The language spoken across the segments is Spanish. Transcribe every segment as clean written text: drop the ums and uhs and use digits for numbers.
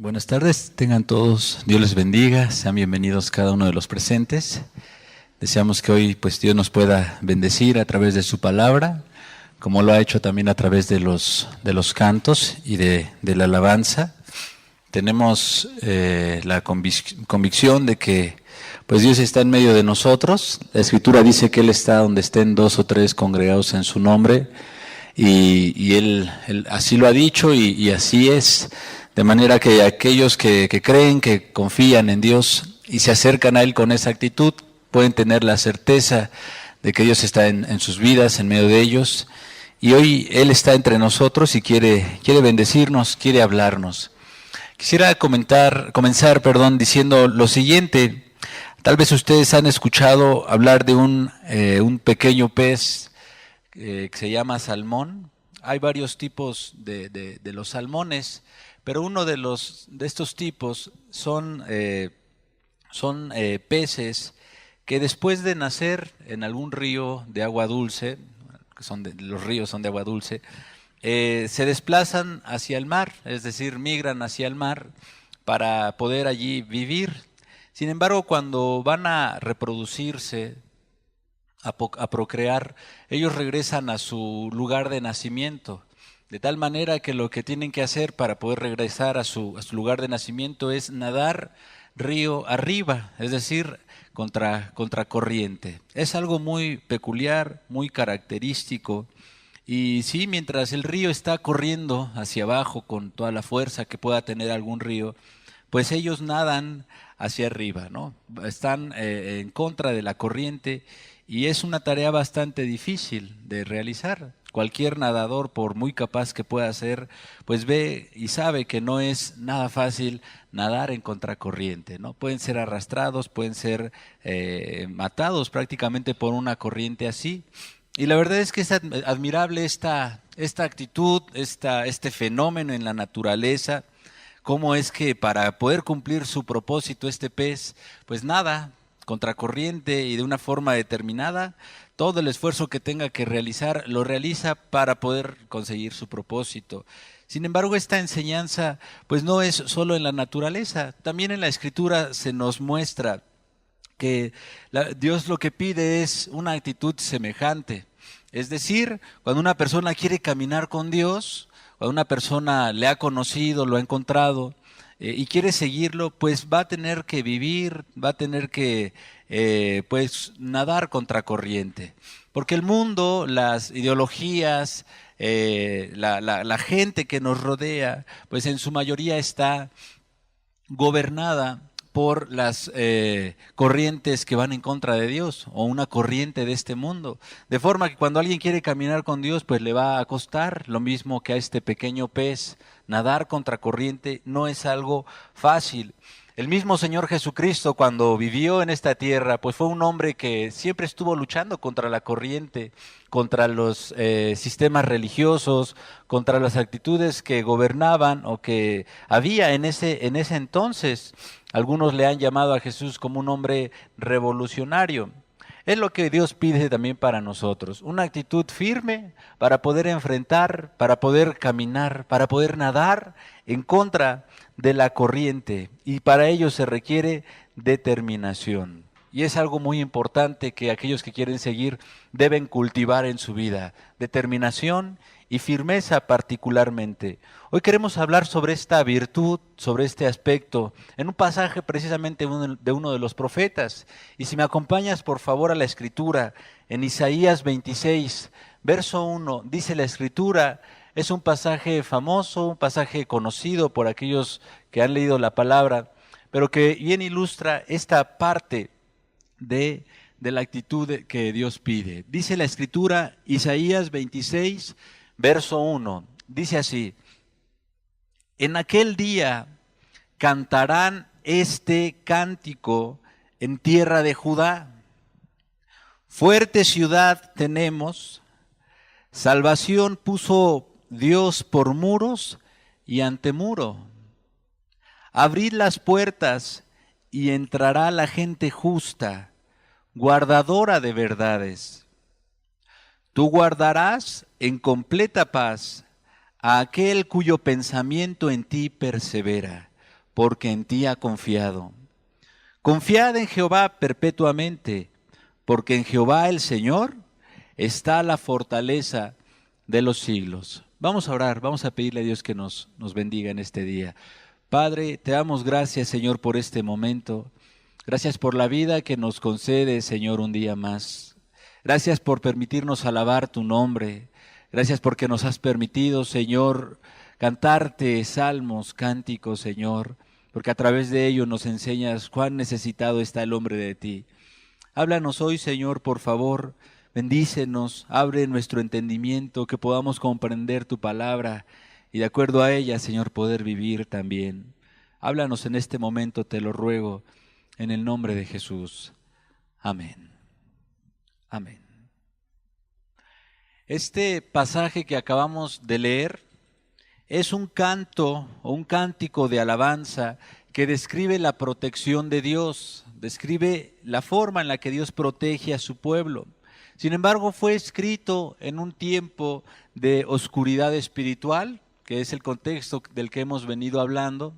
Buenas tardes, tengan todos, Dios les bendiga, sean bienvenidos cada uno de los presentes. Deseamos que hoy Dios nos pueda bendecir a través de su palabra, como lo ha hecho también a través de los cantos y de la alabanza. Tenemos la convicción de que Dios está en medio de nosotros. La Escritura dice que Él está donde estén 2 o 3 congregados en su nombre, y Él así lo ha dicho y así es. De manera que aquellos que creen, que confían en Dios y se acercan a Él con esa actitud, pueden tener la certeza de que Dios está en sus vidas, en medio de ellos. Y hoy Él está entre nosotros y quiere bendecirnos, quiere hablarnos. Quisiera comenzar, diciendo lo siguiente. Tal vez ustedes han escuchado hablar de un pequeño pez que se llama salmón. Hay varios tipos de los salmones, pero uno de estos tipos son peces que después de nacer en algún río de agua dulce, los ríos son de agua dulce, se desplazan hacia el mar, es decir, migran hacia el mar para poder allí vivir. Sin embargo, cuando van a reproducirse, a procrear, ellos regresan a su lugar de nacimiento. De tal manera que lo que tienen que hacer para poder regresar a su lugar de nacimiento es nadar río arriba, es decir, contra corriente. Es algo muy peculiar, muy característico. Y sí, mientras el río está corriendo hacia abajo con toda la fuerza que pueda tener algún río, pues ellos nadan hacia arriba, ¿no? Están en contra de la corriente y es una tarea bastante difícil de realizar. Cualquier nadador, por muy capaz que pueda ser, pues ve y sabe que no es nada fácil nadar en contracorriente, ¿no? Pueden ser arrastrados, pueden ser matados prácticamente por una corriente así. Y la verdad es que es admirable esta actitud, este fenómeno en la naturaleza. Cómo es que para poder cumplir su propósito este pez, pues nada, contracorriente y de una forma determinada, todo el esfuerzo que tenga que realizar, lo realiza para poder conseguir su propósito. Sin embargo, esta enseñanza pues no es solo en la naturaleza, también en la Escritura se nos muestra que Dios lo que pide es una actitud semejante. Es decir, cuando una persona quiere caminar con Dios, cuando una persona le ha conocido, lo ha encontrado y quiere seguirlo, pues va a tener que vivir, va a tener que nadar contracorriente. Porque el mundo, las ideologías, la gente que nos rodea, pues en su mayoría está gobernada por las corrientes que van en contra de Dios o una corriente de este mundo. De forma que cuando alguien quiere caminar con Dios, pues le va a costar lo mismo que a este pequeño pez. Nadar contra corriente no es algo fácil. El mismo Señor Jesucristo, cuando vivió en esta tierra, pues fue un hombre que siempre estuvo luchando contra la corriente, contra los sistemas religiosos, contra las actitudes que gobernaban o que había en ese entonces. Algunos le han llamado a Jesús como un hombre revolucionario. Es lo que Dios pide también para nosotros, una actitud firme para poder enfrentar, para poder caminar, para poder nadar en contra de la corriente, y para ello se requiere determinación. Y es algo muy importante que aquellos que quieren seguir deben cultivar en su vida, determinación y firmeza particularmente. Hoy queremos hablar sobre esta virtud, sobre este aspecto, en un pasaje precisamente de uno de los profetas. Y si me acompañas por favor a la Escritura, en Isaías 26, verso 1, dice la Escritura, es un pasaje famoso, un pasaje conocido por aquellos que han leído la palabra, pero que bien ilustra esta parte de la actitud que Dios pide. Dice la Escritura, Isaías 26, verso 1, dice así: en aquel día cantarán este cántico en tierra de Judá. Fuerte ciudad tenemos, salvación puso Dios por muros y antemuro. Abrid las puertas y entrará la gente justa, guardadora de verdades. Tú guardarás en completa paz a aquel cuyo pensamiento en ti persevera, porque en ti ha confiado. Confiad en Jehová perpetuamente, porque en Jehová el Señor está la fortaleza de los siglos. Vamos a orar, vamos a pedirle a Dios que nos bendiga en este día. Padre, te damos gracias, Señor, por este momento. Gracias por la vida que nos concede, Señor, un día más. Gracias por permitirnos alabar tu nombre. Gracias porque nos has permitido, Señor, cantarte salmos, cánticos, Señor, porque a través de ello nos enseñas cuán necesitado está el hombre de ti. Háblanos hoy, Señor, por favor, bendícenos, abre nuestro entendimiento, que podamos comprender tu palabra y de acuerdo a ella, Señor, poder vivir también. Háblanos en este momento, te lo ruego, en el nombre de Jesús. Amén. Amén. Este pasaje que acabamos de leer es un canto o un cántico de alabanza que describe la protección de Dios, describe la forma en la que Dios protege a su pueblo. Sin embargo, fue escrito en un tiempo de oscuridad espiritual, que es el contexto del que hemos venido hablando,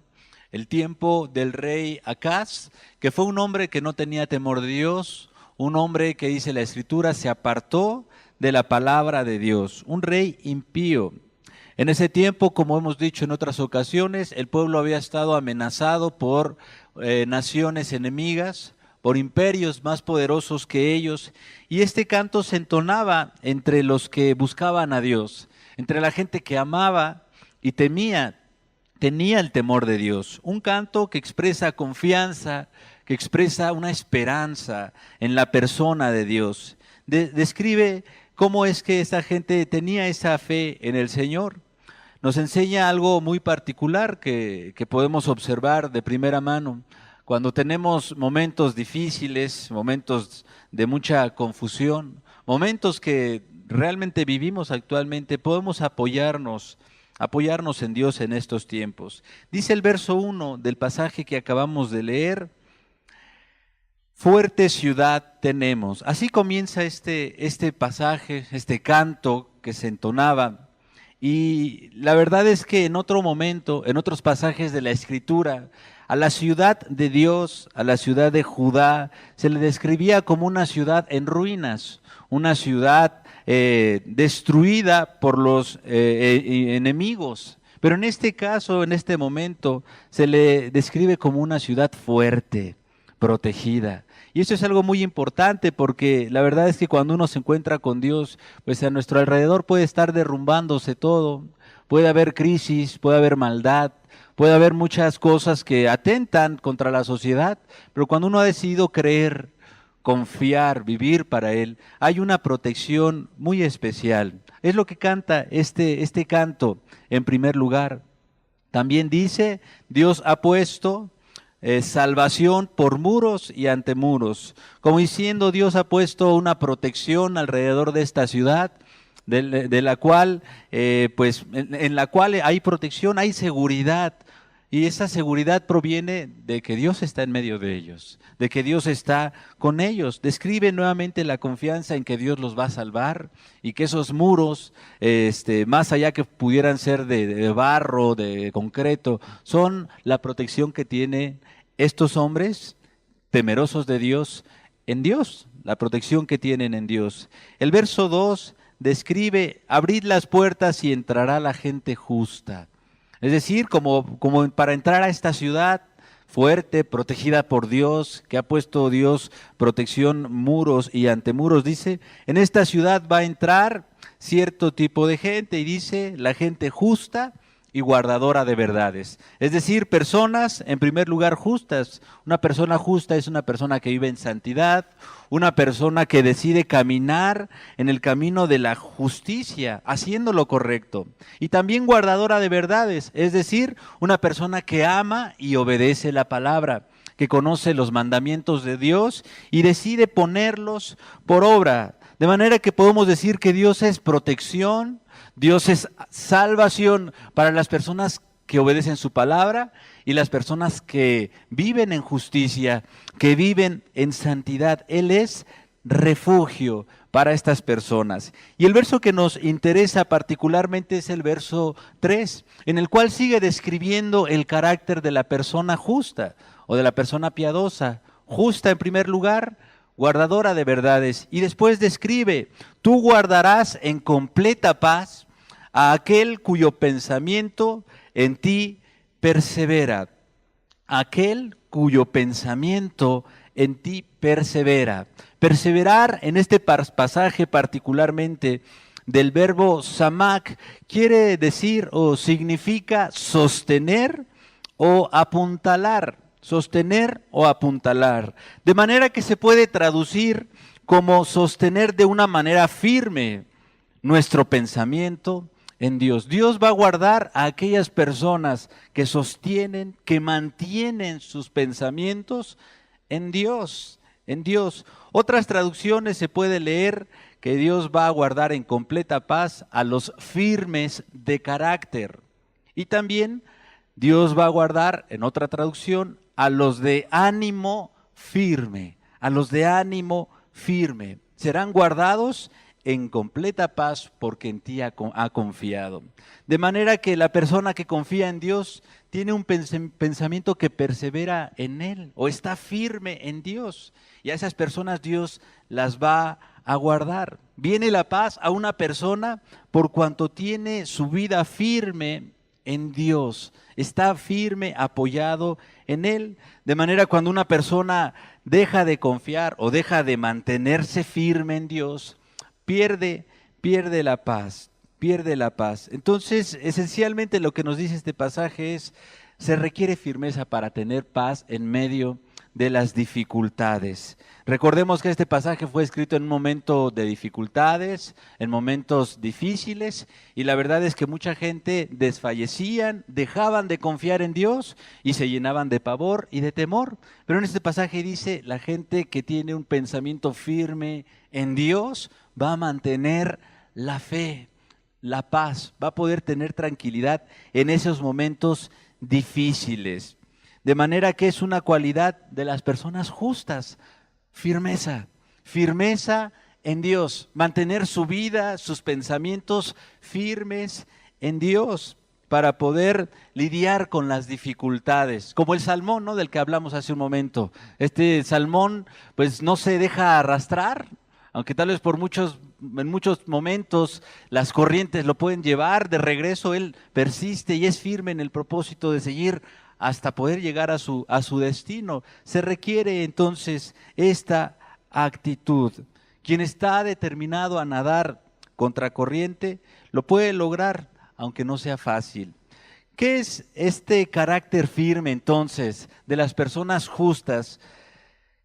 el tiempo del rey Acaz, que fue un hombre que no tenía temor de Dios, un hombre que, dice la Escritura, se apartó de la palabra de Dios, un rey impío. En ese tiempo, como hemos dicho en otras ocasiones, el pueblo había estado amenazado por naciones enemigas, por imperios más poderosos que ellos, y este canto se entonaba entre los que buscaban a Dios, entre la gente que amaba y tenía el temor de Dios. Un canto que expresa confianza, que expresa una esperanza en la persona de Dios. Describe cómo es que esta gente tenía esa fe en el Señor. Nos enseña algo muy particular que podemos observar de primera mano. Cuando tenemos momentos difíciles, momentos de mucha confusión, momentos que realmente vivimos actualmente, podemos apoyarnos en Dios en estos tiempos. Dice el verso 1 del pasaje que acabamos de leer: fuerte ciudad tenemos. Así comienza este pasaje, este canto que se entonaba. Y la verdad es que en otro momento, en otros pasajes de la Escritura, a la ciudad de Dios, a la ciudad de Judá, se le describía como una ciudad en ruinas, una ciudad destruida por los enemigos. Pero en este caso, en este momento, se le describe como una ciudad fuerte, protegida. Y esto es algo muy importante porque la verdad es que cuando uno se encuentra con Dios, pues a nuestro alrededor puede estar derrumbándose todo, puede haber crisis, puede haber maldad, puede haber muchas cosas que atentan contra la sociedad, pero cuando uno ha decidido creer, confiar, vivir para Él, hay una protección muy especial. Es lo que canta este canto en primer lugar. También dice, Dios ha puesto salvación por muros y ante muros. Como diciendo, Dios ha puesto una protección alrededor de esta ciudad, de la cual, en la cual hay protección, hay seguridad. Y esa seguridad proviene de que Dios está en medio de ellos, de que Dios está con ellos. Describe nuevamente la confianza en que Dios los va a salvar y que esos muros, más allá que pudieran ser de barro, de concreto, son la protección que tienen estos hombres temerosos de Dios en Dios, la protección que tienen en Dios. El verso 2 describe, abrid las puertas y entrará la gente justa. Es decir, como para entrar a esta ciudad fuerte, protegida por Dios, que ha puesto Dios protección, muros y antemuros, dice, en esta ciudad va a entrar cierto tipo de gente, y dice, la gente justa y guardadora de verdades. Es decir, personas, en primer lugar, justas. Una persona justa es una persona que vive en santidad, una persona que decide caminar en el camino de la justicia, haciendo lo correcto. Y también guardadora de verdades, es decir, una persona que ama y obedece la palabra, que conoce los mandamientos de Dios y decide ponerlos por obra. De manera que podemos decir que Dios es protección, Dios es salvación para las personas que obedecen su palabra y las personas que viven en justicia, que viven en santidad. Él es refugio para estas personas. Y el verso que nos interesa particularmente es el verso 3, en el cual sigue describiendo el carácter de la persona justa o de la persona piadosa. Justa en primer lugar, guardadora de verdades. Y después describe: tú guardarás en completa paz a aquel cuyo pensamiento en ti persevera. Aquel cuyo pensamiento en ti persevera. Perseverar en este pasaje particularmente del verbo samak quiere decir o significa sostener o apuntalar. Sostener o apuntalar. De manera que se puede traducir como sostener de una manera firme nuestro pensamiento en Dios. Dios va a guardar a aquellas personas que sostienen, que mantienen sus pensamientos en Dios, en Dios. Otras traducciones se puede leer que Dios va a guardar en completa paz a los firmes de carácter. Y también Dios va a guardar, en otra traducción, a los de ánimo firme, a los de ánimo firme. Serán guardados en completa paz porque en ti ha confiado. De manera que la persona que confía en Dios tiene un pensamiento que persevera en Él o está firme en Dios. Y a esas personas Dios las va a guardar. Viene la paz a una persona por cuanto tiene su vida firme en Dios. Está firme, apoyado en Él. De manera cuando una persona deja de confiar o deja de mantenerse firme en Dios, pierde la paz, pierde la paz. Entonces, esencialmente lo que nos dice este pasaje es: se requiere firmeza para tener paz en medio de las dificultades. Recordemos que este pasaje fue escrito en un momento de dificultades, en momentos difíciles, y la verdad es que mucha gente desfallecían, dejaban de confiar en Dios y se llenaban de pavor y de temor. Pero en este pasaje dice: la gente que tiene un pensamiento firme en Dios va a mantener la fe, la paz, va a poder tener tranquilidad en esos momentos difíciles. De manera que es una cualidad de las personas justas: firmeza, firmeza en Dios, mantener su vida, sus pensamientos firmes en Dios para poder lidiar con las dificultades. Como el salmón, ¿no?, del que hablamos hace un momento. Este salmón pues no se deja arrastrar, aunque tal vez en muchos momentos las corrientes lo pueden llevar de regreso, él persiste y es firme en el propósito de seguir hasta poder llegar a su destino. Se requiere entonces esta actitud. Quien está determinado a nadar contracorriente lo puede lograr, aunque no sea fácil. ¿Qué es este carácter firme entonces de las personas justas?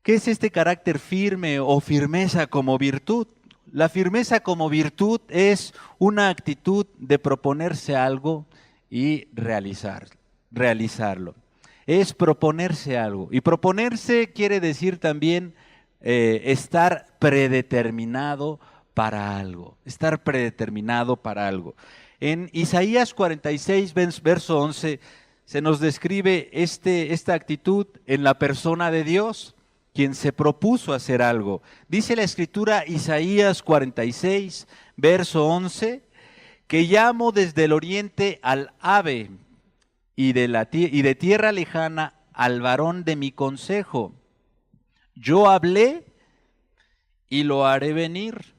¿Qué es este carácter firme o firmeza como virtud? La firmeza como virtud es una actitud de proponerse algo y realizarlo. Es proponerse algo. Y proponerse quiere decir también estar predeterminado para algo. Estar predeterminado para algo. En Isaías 46, verso 11, se nos describe esta actitud en la persona de Dios, quien se propuso hacer algo. Dice la Escritura, Isaías 46, verso 11, que llamo desde el oriente al ave y de tierra lejana al varón de mi consejo. Yo hablé y lo haré venir,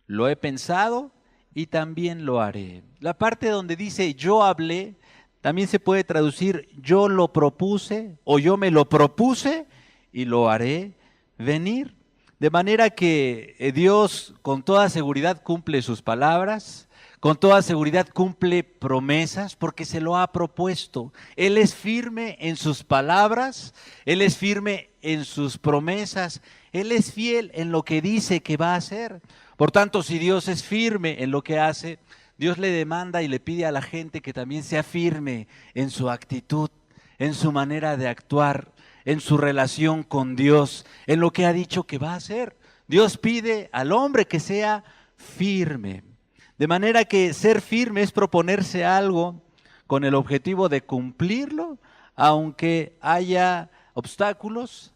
lo he pensado y también lo haré. La parte donde dice yo hablé también se puede traducir yo lo propuse o yo me lo propuse y lo haré venir. De manera que Dios con toda seguridad cumple sus palabras, con toda seguridad cumple promesas porque se lo ha propuesto. Él es firme en sus palabras, Él es firme en sus promesas, Él es fiel en lo que dice que va a hacer. Por tanto, si Dios es firme en lo que hace, Dios le demanda y le pide a la gente que también sea firme en su actitud, en su manera de actuar, en su relación con Dios, en lo que ha dicho que va a hacer. Dios pide al hombre que sea firme. De manera que ser firme es proponerse algo con el objetivo de cumplirlo, aunque haya obstáculos,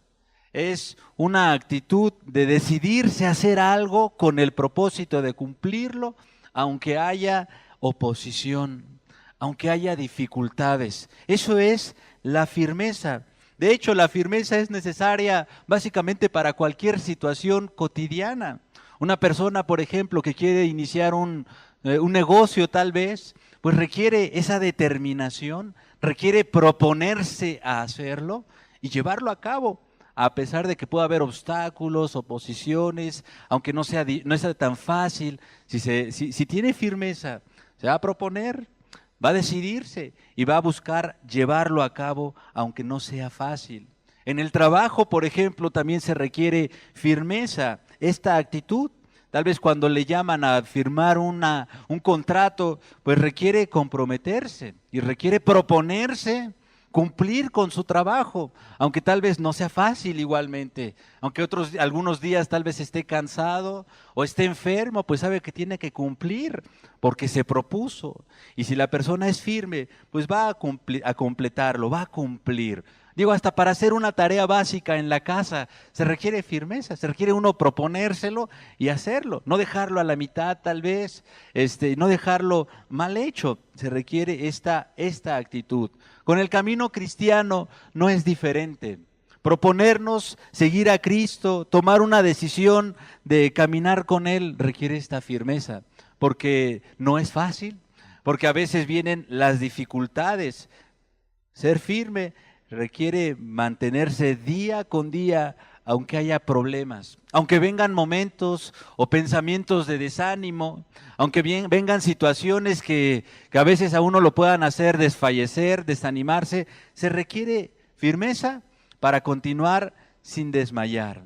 Es una actitud de decidirse a hacer algo con el propósito de cumplirlo, aunque haya oposición, aunque haya dificultades. Eso es la firmeza. De hecho, la firmeza es necesaria básicamente para cualquier situación cotidiana. Una persona, por ejemplo, que quiere iniciar un negocio tal vez, pues requiere esa determinación, requiere proponerse a hacerlo y llevarlo a cabo, a pesar de que pueda haber obstáculos, oposiciones, aunque no sea tan fácil. Si tiene firmeza, se va a proponer, va a decidirse y va a buscar llevarlo a cabo, aunque no sea fácil. En el trabajo, por ejemplo, también se requiere firmeza, esta actitud. Tal vez cuando le llaman a firmar un contrato, pues requiere comprometerse y requiere proponerse, cumplir con su trabajo, aunque tal vez no sea fácil igualmente, aunque algunos días tal vez esté cansado o esté enfermo, pues sabe que tiene que cumplir porque se propuso. Y si la persona es firme, pues va a completarlo, va a cumplir. Digo, hasta para hacer una tarea básica en la casa se requiere firmeza, se requiere uno proponérselo y hacerlo, no dejarlo a la mitad tal vez, no dejarlo mal hecho, se requiere esta actitud. Con el camino cristiano no es diferente. Proponernos seguir a Cristo, tomar una decisión de caminar con Él requiere esta firmeza, porque no es fácil, porque a veces vienen las dificultades. Ser firme requiere mantenerse día con día, aunque haya problemas, aunque vengan momentos o pensamientos de desánimo, aunque vengan situaciones que a veces a uno lo puedan hacer desfallecer, desanimarse, se requiere firmeza para continuar sin desmayar.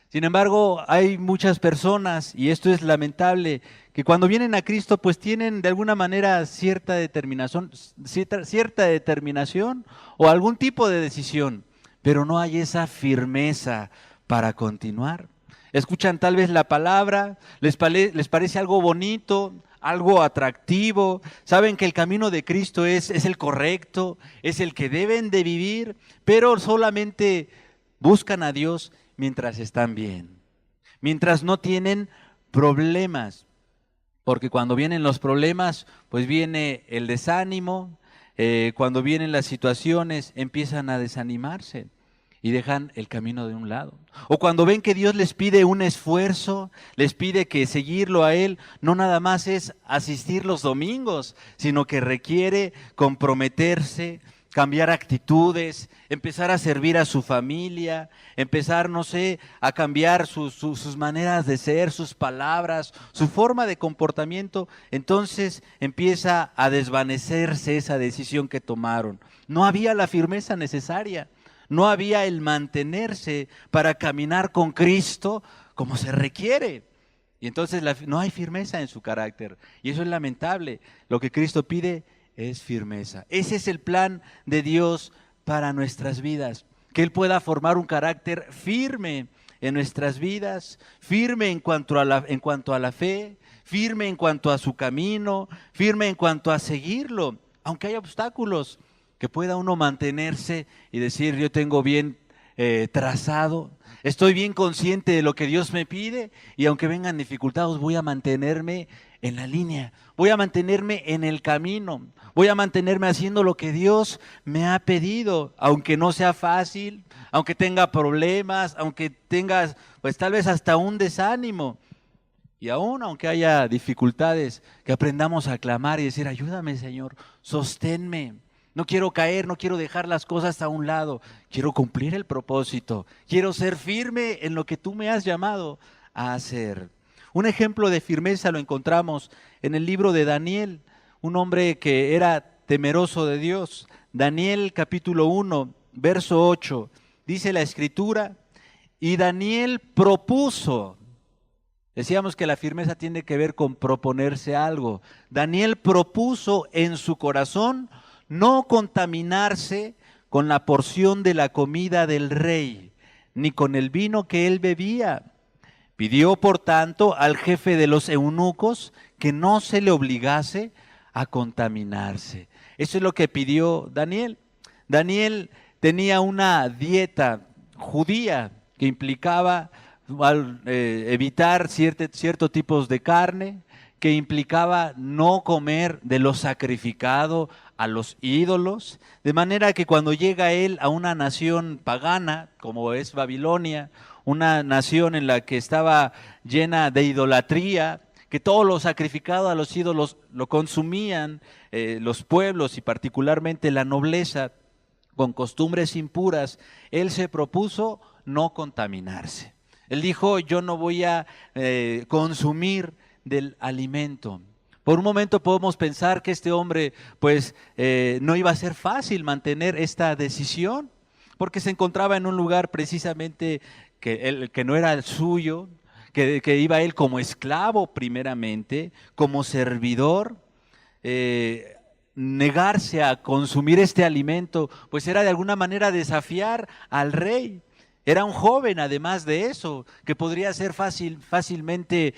Sin embargo, hay muchas personas, y esto es lamentable, que cuando vienen a Cristo pues tienen de alguna manera cierta determinación o algún tipo de decisión, pero no hay esa firmeza para continuar. Escuchan tal vez la palabra, les parece algo bonito, algo atractivo, saben que el camino de Cristo es el correcto, es el que deben de vivir, pero solamente buscan a Dios mientras están bien, mientras no tienen problemas, porque cuando vienen los problemas, pues viene el desánimo, cuando vienen las situaciones empiezan a desanimarse y dejan el camino de un lado. O cuando ven que Dios les pide un esfuerzo, les pide que seguirlo a Él, no nada más es asistir los domingos, sino que requiere comprometerse, cambiar actitudes, empezar a servir a su familia, empezar, no sé, a cambiar sus maneras de ser, sus palabras, su forma de comportamiento. Entonces empieza a desvanecerse esa decisión que tomaron. No había la firmeza necesaria, no había el mantenerse para caminar con Cristo como se requiere. Y entonces no hay firmeza en su carácter. Y eso es lamentable. Lo que Cristo pide es firmeza. Ese es el plan de Dios para nuestras vidas, que Él pueda formar un carácter firme en nuestras vidas, firme en cuanto a la fe, firme en cuanto a su camino, firme en cuanto a seguirlo, aunque haya obstáculos, que pueda uno mantenerse y decir, yo tengo bien trazado, estoy bien consciente de lo que Dios me pide y aunque vengan dificultades voy a mantenerme en la línea, voy a mantenerme en el camino, voy a mantenerme haciendo lo que Dios me ha pedido, aunque no sea fácil, aunque tenga problemas, aunque tengas pues tal vez hasta un desánimo. Y aún aunque haya dificultades, que aprendamos a clamar y decir, ayúdame Señor, sosténme. No quiero caer, no quiero dejar las cosas a un lado, quiero cumplir el propósito, quiero ser firme en lo que tú me has llamado a hacer. Un ejemplo de firmeza lo encontramos en el libro de Daniel, un hombre que era temeroso de Dios. Daniel capítulo 1, verso 8, dice la Escritura, y Daniel propuso. Decíamos que la firmeza tiene que ver con proponerse algo. Daniel propuso en su corazón no contaminarse con la porción de la comida del rey, ni con el vino que él bebía. Pidió, por tanto, al jefe de los eunucos que no se le obligase a contaminarse. Eso es lo que pidió Daniel. Daniel tenía una dieta judía, que implicaba evitar ciertos tipos de carne, que implicaba no comer de lo sacrificado a los ídolos, de manera que cuando llega él a una nación pagana, como es Babilonia, una nación en la que estaba llena de idolatría, que todo lo sacrificado a los ídolos lo consumían los pueblos y particularmente la nobleza con costumbres impuras, él se propuso no contaminarse. Él dijo, yo no voy a consumir del alimento. Por un momento podemos pensar que este hombre pues no iba a ser fácil mantener esta decisión, porque se encontraba en un lugar precisamente que no era el suyo, que iba él como esclavo primeramente, como servidor. Negarse a consumir este alimento, pues era de alguna manera desafiar al rey. Era un joven, además de eso, que podría ser fácilmente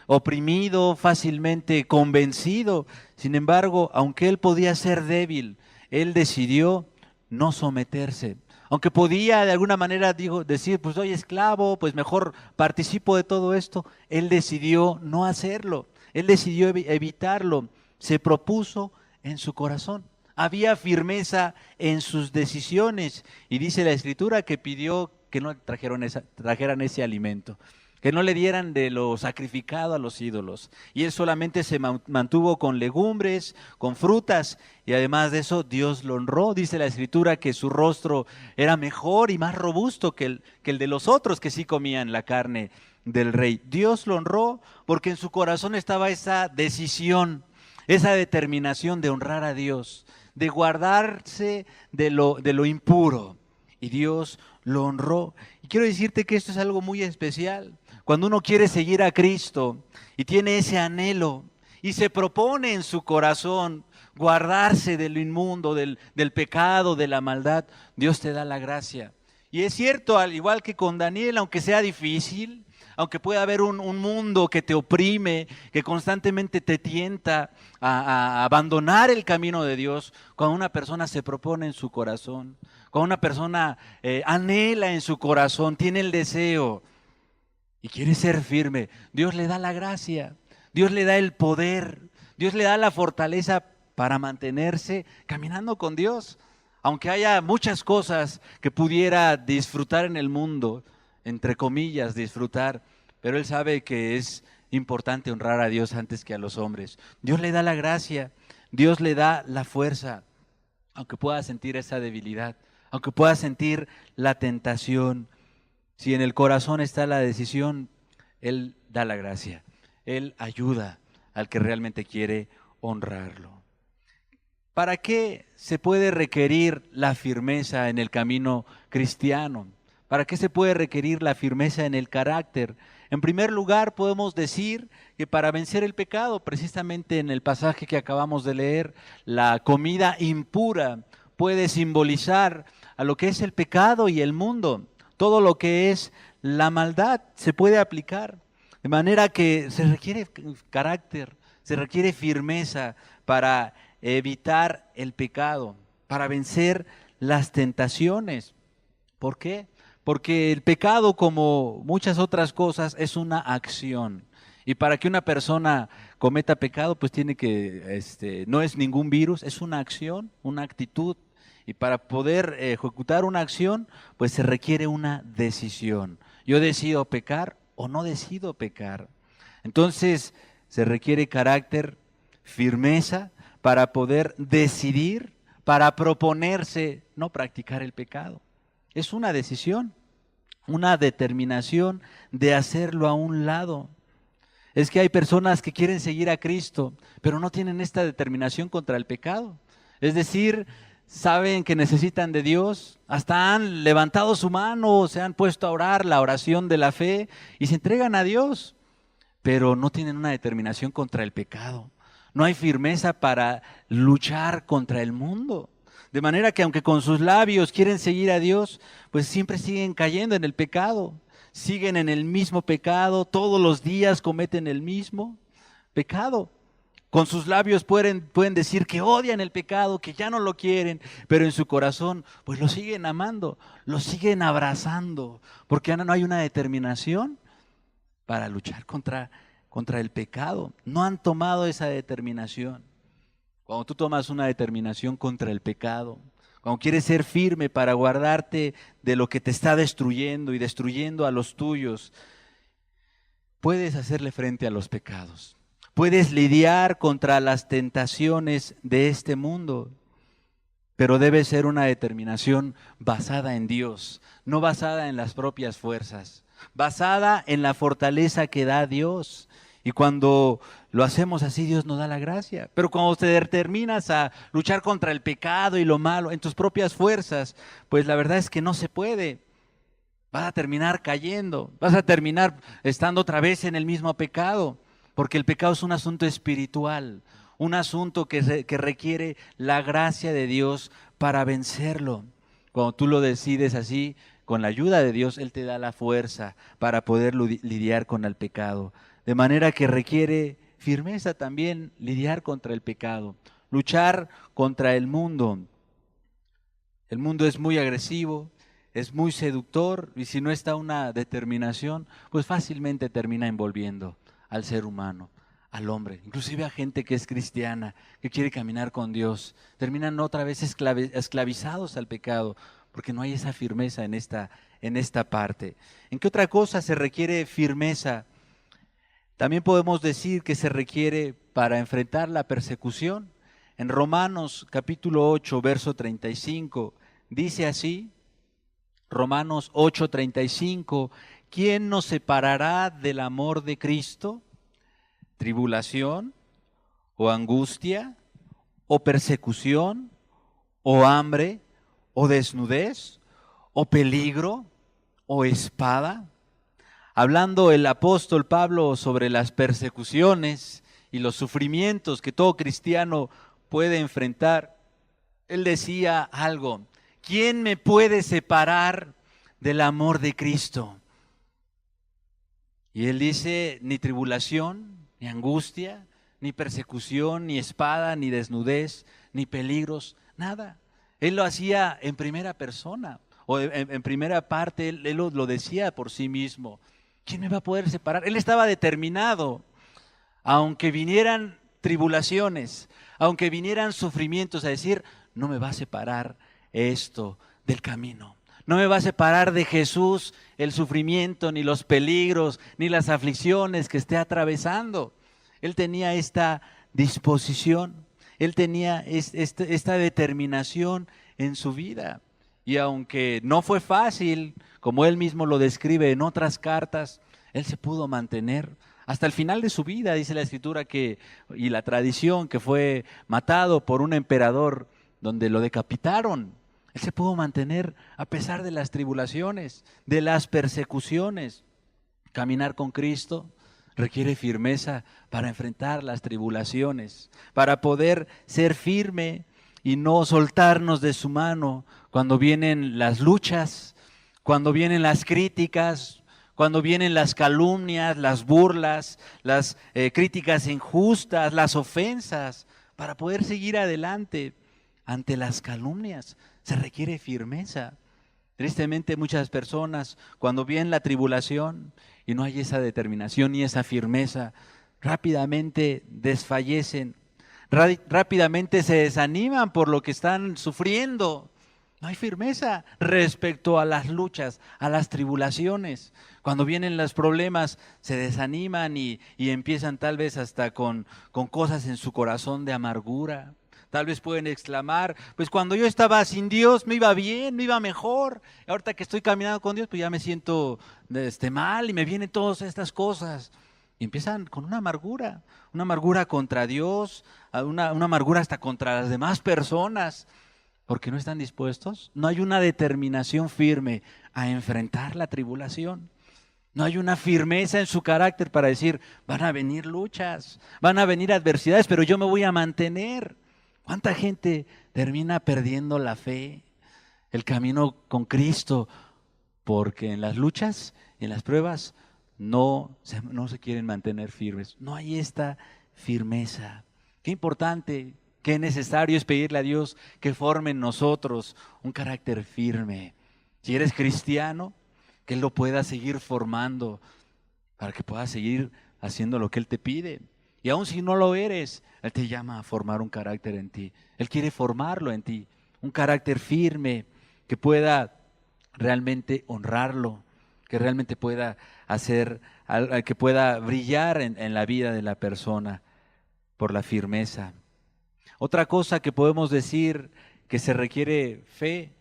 oprimido, fácilmente convencido. Sin embargo, aunque él podía ser débil, él decidió no someterse. Aunque podía de alguna manera decir, pues soy esclavo, pues mejor participo de todo esto, él decidió no hacerlo. Él decidió evitarlo. Se propuso en su corazón. Había firmeza en sus decisiones y dice la Escritura que pidió que no trajeran ese alimento, que no le dieran de lo sacrificado a los ídolos. Y él solamente se mantuvo con legumbres, con frutas, y además de eso Dios lo honró. Dice la Escritura que su rostro era mejor y más robusto que el de los otros que sí comían la carne del rey. Dios lo honró porque en su corazón estaba esa decisión, esa determinación de honrar a Dios, de guardarse de lo impuro. Y Dios lo honró. Y quiero decirte que esto es algo muy especial. Cuando uno quiere seguir a Cristo y tiene ese anhelo y se propone en su corazón guardarse de lo inmundo, del pecado, de la maldad, Dios te da la gracia. Y es cierto, al igual que con Daniel, aunque sea difícil, aunque pueda haber un mundo que te oprime, que constantemente te tienta a abandonar el camino de Dios, cuando una persona se propone en su corazón, cuando una persona anhela en su corazón, tiene el deseo y quiere ser firme, Dios le da la gracia, Dios le da el poder, Dios le da la fortaleza para mantenerse caminando con Dios. Aunque haya muchas cosas que pudiera disfrutar en el mundo, entre comillas, disfrutar, pero él sabe que es importante honrar a Dios antes que a los hombres. Dios le da la gracia, Dios le da la fuerza, aunque pueda sentir esa debilidad, aunque pueda sentir la tentación. Si en el corazón está la decisión, Él da la gracia, Él ayuda al que realmente quiere honrarlo. ¿Para qué se puede requerir la firmeza en el camino cristiano? ¿Para qué se puede requerir la firmeza en el carácter? En primer lugar, podemos decir que para vencer el pecado, precisamente en el pasaje que acabamos de leer, la comida impura puede simbolizar a lo que es el pecado y el mundo. Todo lo que es la maldad se puede aplicar. De manera que se requiere carácter, se requiere firmeza para evitar el pecado, para vencer las tentaciones. ¿Por qué? Porque el pecado, como muchas otras cosas, es una acción. Y para que una persona cometa pecado, pues tiene que, no es ningún virus, es una acción, una actitud. Y para poder ejecutar una acción, pues se requiere una decisión. Yo decido pecar o no decido pecar. Entonces, se requiere carácter, firmeza, para poder decidir, para proponerse no practicar el pecado. Es una decisión, una determinación de hacerlo a un lado. Es que hay personas que quieren seguir a Cristo, pero no tienen esta determinación contra el pecado. Es decir, saben que necesitan de Dios, hasta han levantado su mano, se han puesto a orar la oración de la fe y se entregan a Dios, pero no tienen una determinación contra el pecado. No hay firmeza para luchar contra el mundo. De manera que aunque con sus labios quieren seguir a Dios, pues siempre siguen cayendo en el pecado. Siguen en el mismo pecado, todos los días cometen el mismo pecado. Con sus labios pueden decir que odian el pecado, que ya no lo quieren, pero en su corazón pues lo siguen amando, lo siguen abrazando, porque no hay una determinación para luchar contra el pecado. No han tomado esa determinación. Cuando tú tomas una determinación contra el pecado, cuando quieres ser firme para guardarte de lo que te está destruyendo y destruyendo a los tuyos, puedes hacerle frente a los pecados. Puedes lidiar contra las tentaciones de este mundo, pero debe ser una determinación basada en Dios, no basada en las propias fuerzas, basada en la fortaleza que da Dios. Y cuando lo hacemos así, Dios nos da la gracia. Pero cuando te determinas a luchar contra el pecado y lo malo en tus propias fuerzas, pues la verdad es que no se puede. Vas a terminar cayendo, vas a terminar estando otra vez en el mismo pecado. Porque el pecado es un asunto espiritual, un asunto que requiere la gracia de Dios para vencerlo. Cuando tú lo decides así, con la ayuda de Dios, Él te da la fuerza para poder lidiar con el pecado. De manera que requiere firmeza también lidiar contra el pecado, luchar contra el mundo. El mundo es muy agresivo, es muy seductor y si no está una determinación, pues fácilmente termina envolviendo al ser humano, al hombre, inclusive a gente que es cristiana, que quiere caminar con Dios, terminan otra vez esclavizados al pecado, porque no hay esa firmeza en esta parte. ¿En qué otra cosa se requiere firmeza? También podemos decir que se requiere para enfrentar la persecución. En Romanos capítulo 8, verso 35, dice así, Romanos 8:35, ¿quién nos separará del amor de Cristo? ¿Tribulación o angustia o persecución o hambre o desnudez o peligro o espada? Hablando el apóstol Pablo sobre las persecuciones y los sufrimientos que todo cristiano puede enfrentar, él decía algo: ¿quién me puede separar del amor de Cristo? Y él dice, ni tribulación, ni angustia, ni persecución, ni espada, ni desnudez, ni peligros, nada. Él lo hacía en primera persona, o en primera parte, él lo decía por sí mismo. ¿Quién me va a poder separar? Él estaba determinado, aunque vinieran tribulaciones, aunque vinieran sufrimientos, a decir, no me va a separar esto del camino. No me va a separar de Jesús el sufrimiento, ni los peligros, ni las aflicciones que esté atravesando. Él tenía esta disposición, él tenía esta determinación en su vida. Y aunque no fue fácil, como él mismo lo describe en otras cartas, él se pudo mantener hasta el final de su vida. Dice la Escritura y la tradición, que fue matado por un emperador donde lo decapitaron. Él se pudo mantener a pesar de las tribulaciones, de las persecuciones. Caminar con Cristo requiere firmeza para enfrentar las tribulaciones, para poder ser firme y no soltarnos de su mano cuando vienen las luchas, cuando vienen las críticas, cuando vienen las calumnias, las burlas, las críticas injustas, las ofensas, para poder seguir adelante ante las calumnias. Se requiere firmeza. Tristemente muchas personas, cuando viene la tribulación y no hay esa determinación ni esa firmeza, rápidamente desfallecen, rápidamente se desaniman por lo que están sufriendo. No hay firmeza respecto a las luchas, a las tribulaciones. Cuando vienen los problemas, se desaniman y empiezan tal vez hasta con cosas en su corazón de amargura. Tal vez pueden exclamar, pues cuando yo estaba sin Dios me iba bien, me iba mejor. Ahorita que estoy caminando con Dios, pues ya me siento mal y me vienen todas estas cosas. Y empiezan con una amargura contra Dios, una amargura hasta contra las demás personas, porque no están dispuestos. No hay una determinación firme a enfrentar la tribulación. No hay una firmeza en su carácter para decir, van a venir luchas, van a venir adversidades, pero yo me voy a mantener. ¿Cuánta gente termina perdiendo la fe, el camino con Cristo? Porque en las luchas, en las pruebas, no se quieren mantener firmes. No hay esta firmeza. Qué importante, qué necesario es pedirle a Dios que forme en nosotros un carácter firme. Si eres cristiano, que Él lo pueda seguir formando para que puedas seguir haciendo lo que Él te pide. Y aun si no lo eres, Él te llama a formar un carácter en ti. Él quiere formarlo en ti, un carácter firme que pueda realmente honrarlo, que realmente pueda hacer, que pueda brillar en la vida de la persona por la firmeza. Otra cosa que podemos decir que se requiere fe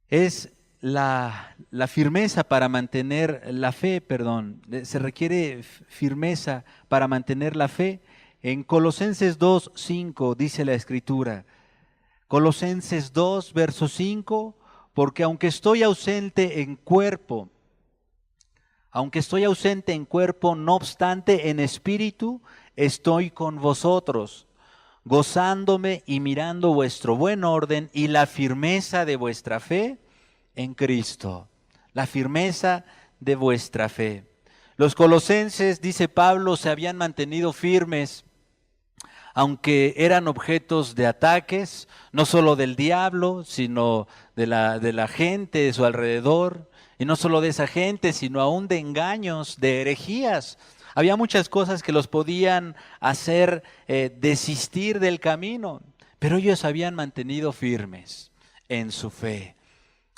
es la firmeza para mantener la fe, perdón. Se requiere firmeza para mantener la fe. En Colosenses 2:5 dice la Escritura, Colosenses 2, verso 5, porque aunque estoy ausente en cuerpo, no obstante en espíritu estoy con vosotros, gozándome y mirando vuestro buen orden y la firmeza de vuestra fe en Cristo. La firmeza de vuestra fe. Los colosenses, dice Pablo, se habían mantenido firmes, aunque eran objetos de ataques, no solo del diablo, sino de la gente de su alrededor, y no solo de esa gente, sino aún de engaños, de herejías. Había muchas cosas que los podían hacer desistir del camino, pero ellos habían mantenido firmes en su fe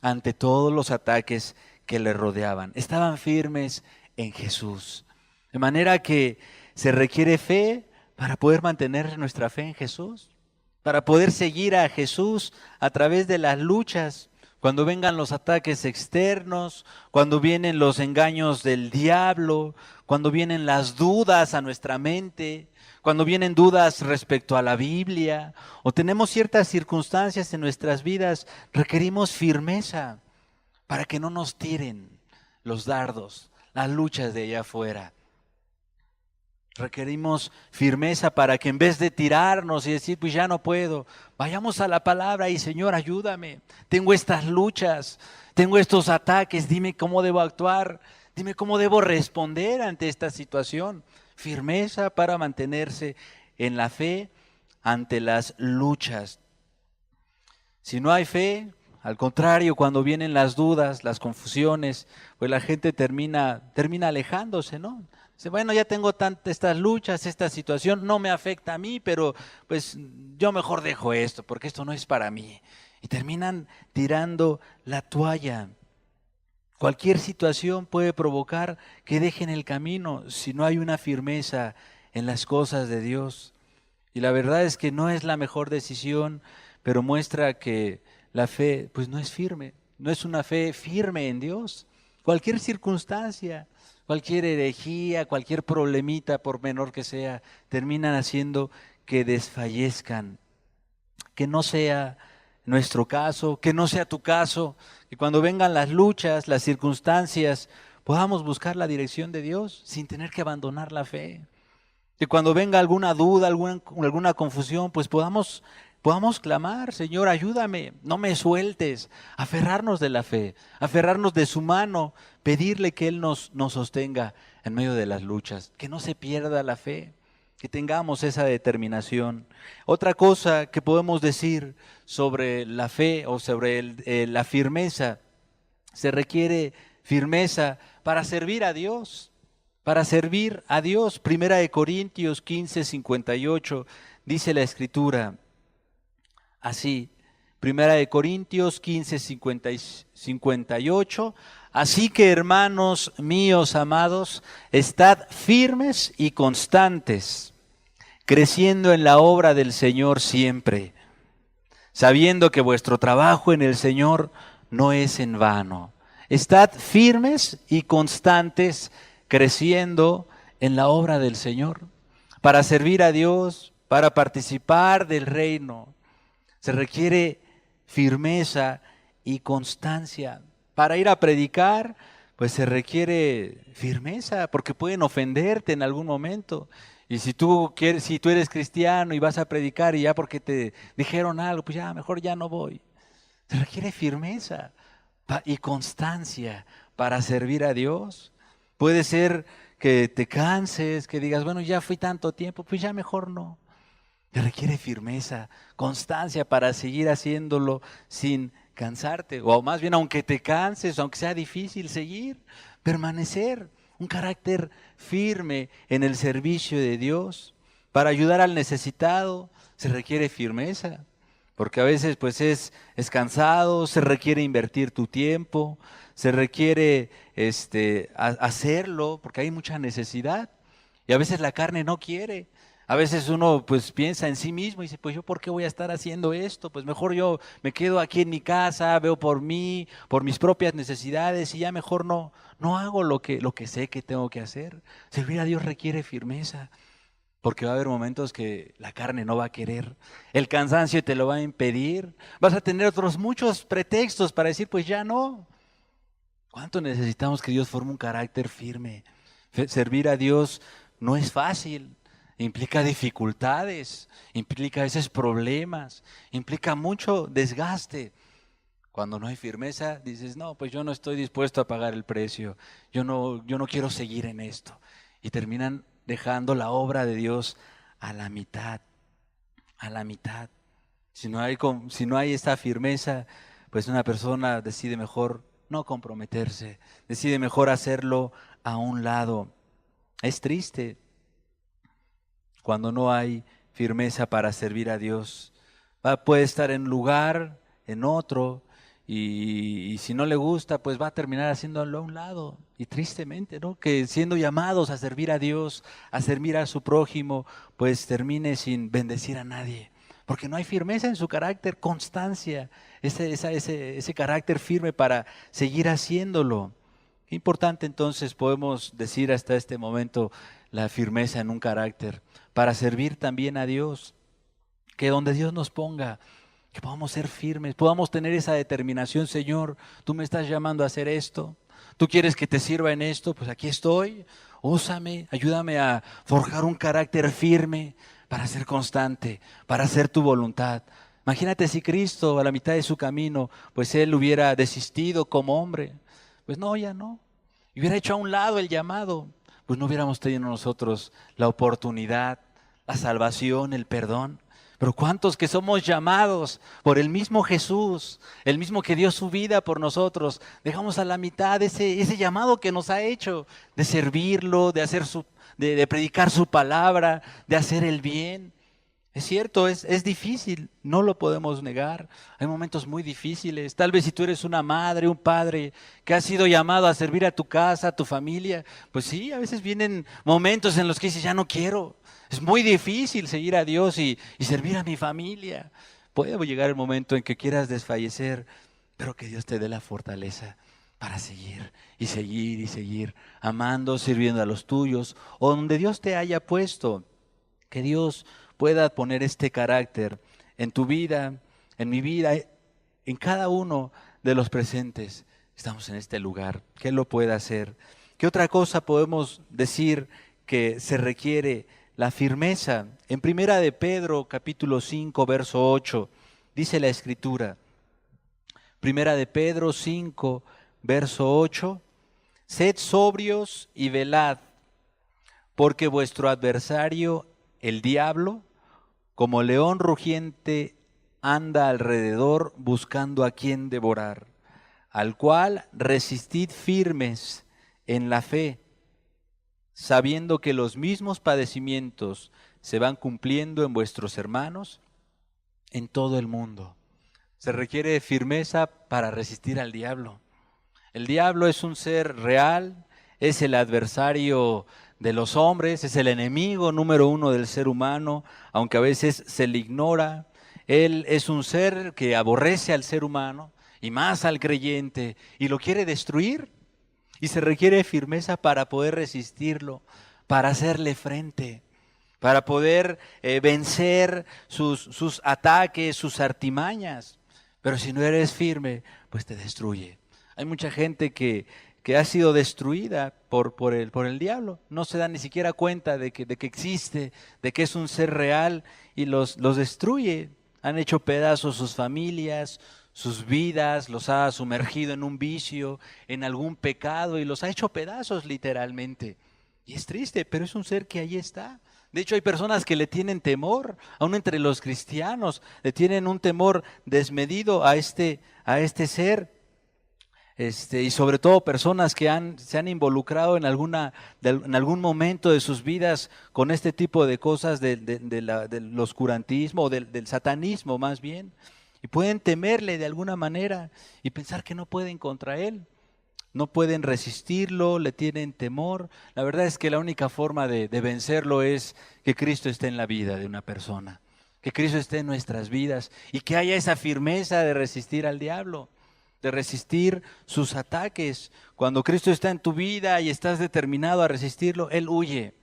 ante todos los ataques que le rodeaban. Estaban firmes en Jesús. De manera que se requiere fe para poder mantener nuestra fe en Jesús, para poder seguir a Jesús a través de las luchas, cuando vengan los ataques externos, cuando vienen los engaños del diablo, cuando vienen las dudas a nuestra mente, cuando vienen dudas respecto a la Biblia, o tenemos ciertas circunstancias en nuestras vidas, requerimos firmeza para que no nos tiren los dardos, las luchas de allá afuera. Requerimos firmeza para que en vez de tirarnos y decir, pues ya no puedo, vayamos a la palabra y Señor, ayúdame. Tengo estas luchas, tengo estos ataques, dime cómo debo actuar, dime cómo debo responder ante esta situación. Firmeza para mantenerse en la fe ante las luchas. Si no hay fe, al contrario, cuando vienen las dudas, las confusiones, pues la gente termina alejándose, ¿no? Dice, bueno, ya tengo estas luchas, esta situación, no me afecta a mí, pero pues yo mejor dejo esto, porque esto no es para mí. Y terminan tirando la toalla. Cualquier situación puede provocar que dejen el camino si no hay una firmeza en las cosas de Dios. Y la verdad es que no es la mejor decisión, pero muestra que la fe pues no es firme, no es una fe firme en Dios. Cualquier circunstancia, cualquier herejía, cualquier problemita, por menor que sea, terminan haciendo que desfallezcan. Que no sea nuestro caso, que no sea tu caso, que cuando vengan las luchas, las circunstancias, podamos buscar la dirección de Dios sin tener que abandonar la fe. Que cuando venga alguna duda, alguna confusión, pues podamos clamar, Señor, ayúdame, no me sueltes, aferrarnos de la fe, aferrarnos de su mano, pedirle que Él nos sostenga en medio de las luchas, que no se pierda la fe, que tengamos esa determinación. Otra cosa que podemos decir sobre la fe o sobre la firmeza, se requiere firmeza para servir a Dios. Para servir a Dios. Primera de Corintios 15:58 dice la Escritura así. Primera de Corintios 15:58. Así que, hermanos míos amados, estad firmes y constantes, creciendo en la obra del Señor siempre, sabiendo que vuestro trabajo en el Señor no es en vano. Estad firmes y constantes, creciendo en la obra del Señor, para servir a Dios, para participar del reino. Se requiere firmeza y constancia. Para ir a predicar, pues se requiere firmeza, porque pueden ofenderte en algún momento. Y si tú eres cristiano y vas a predicar y ya porque te dijeron algo, pues ya mejor ya no voy. Se requiere firmeza y constancia para servir a Dios. Puede ser que te canses, que digas, bueno, ya fui tanto tiempo, pues ya mejor no. Te requiere firmeza, constancia para seguir haciéndolo sin cansarte. O más bien, aunque te canses, aunque sea difícil seguir, permanecer. Un carácter firme en el servicio de Dios. Para ayudar al necesitado se requiere firmeza. Porque a veces pues es cansado, se requiere invertir tu tiempo, se requiere hacerlo porque hay mucha necesidad. Y a veces la carne no quiere. A veces uno pues piensa en sí mismo y dice, pues yo por qué voy a estar haciendo esto, pues mejor yo me quedo aquí en mi casa, veo por mí, por mis propias necesidades y ya mejor no hago lo que sé que tengo que hacer. Servir a Dios requiere firmeza, porque va a haber momentos que la carne no va a querer, el cansancio te lo va a impedir, vas a tener otros muchos pretextos para decir, pues ya no. ¿Cuánto necesitamos que Dios forme un carácter firme? Servir a Dios no es fácil. Implica dificultades, implica a veces problemas, implica mucho desgaste. Cuando no hay firmeza, dices, no, pues yo no estoy dispuesto a pagar el precio, yo no quiero seguir en esto. Y terminan dejando la obra de Dios a la mitad, a la mitad. Si no hay esta firmeza, pues una persona decide mejor no comprometerse, decide mejor hacerlo a un lado. Es triste cuando no hay firmeza para servir a Dios. Puede estar en un lugar, en otro, y si no le gusta, pues va a terminar haciéndolo a un lado. Y tristemente, ¿no? Que siendo llamados a servir a Dios, a servir a su prójimo, pues termine sin bendecir a nadie. Porque no hay firmeza en su carácter, constancia, ese carácter firme para seguir haciéndolo. Qué importante entonces podemos decir hasta este momento la firmeza en un carácter para servir también a Dios, que donde Dios nos ponga, que podamos ser firmes, podamos tener esa determinación. Señor, tú me estás llamando a hacer esto, tú quieres que te sirva en esto, pues aquí estoy, úsame, ayúdame a forjar un carácter firme para ser constante, para hacer tu voluntad. Imagínate si Cristo a la mitad de su camino, pues Él hubiera desistido como hombre. Pues no, ya no. Y hubiera hecho a un lado el llamado, pues no hubiéramos tenido nosotros la oportunidad, la salvación, el perdón. Pero cuántos que somos llamados por el mismo Jesús, el mismo que dio su vida por nosotros, dejamos a la mitad ese llamado que nos ha hecho de servirlo, de predicar su palabra, de hacer el bien. Es cierto, es difícil, no lo podemos negar. Hay momentos muy difíciles. Tal vez si tú eres una madre, un padre que has sido llamado a servir a tu casa, a tu familia, pues sí, a veces vienen momentos en los que dices, ya no quiero. Es muy difícil seguir a Dios y servir a mi familia. Puede llegar el momento en que quieras desfallecer, pero que Dios te dé la fortaleza para seguir y seguir y seguir, amando, sirviendo a los tuyos, o donde Dios te haya puesto. Que Dios pueda poner este carácter en tu vida, en mi vida, en cada uno de los presentes. Estamos en este lugar, que Él lo pueda hacer. ¿Qué otra cosa podemos decir que se requiere? La firmeza. En Primera de Pedro, capítulo 5, verso 8, dice la Escritura. Primera de Pedro 5, verso 8. Sed sobrios y velad, porque vuestro adversario, el diablo, como león rugiente, anda alrededor buscando a quien devorar, al cual resistid firmes en la fe, sabiendo que los mismos padecimientos se van cumpliendo en vuestros hermanos en todo el mundo. Se requiere firmeza para resistir al diablo. El diablo es un ser real, es el adversario de los hombres, es el enemigo número uno del ser humano, aunque a veces se le ignora. Él es un ser que aborrece al ser humano y más al creyente y lo quiere destruir. Y se requiere firmeza para poder resistirlo, para hacerle frente, para poder vencer sus ataques, sus artimañas. Pero si no eres firme, pues te destruye. Hay mucha gente que ha sido destruida por el diablo. No se dan ni siquiera cuenta de que existe, de que es un ser real y los destruye. Han hecho pedazos sus familias, sus vidas, los ha sumergido en un vicio, en algún pecado y los ha hecho pedazos literalmente. Y es triste, pero es un ser que ahí está, De hecho, hay personas que le tienen temor, aún entre los cristianos, le tienen un temor desmedido a este ser. Y sobre todo personas que se han involucrado en algún momento de sus vidas con este tipo de cosas del oscurantismo o del satanismo más bien, y pueden temerle de alguna manera y pensar que no pueden contra él, no pueden resistirlo, le tienen temor. La verdad es que la única forma de vencerlo es que Cristo esté en la vida de una persona, que Cristo esté en nuestras vidas y que haya esa firmeza de resistir al diablo, de resistir sus ataques. Cuando Cristo está en tu vida y estás determinado a resistirlo, Él huye.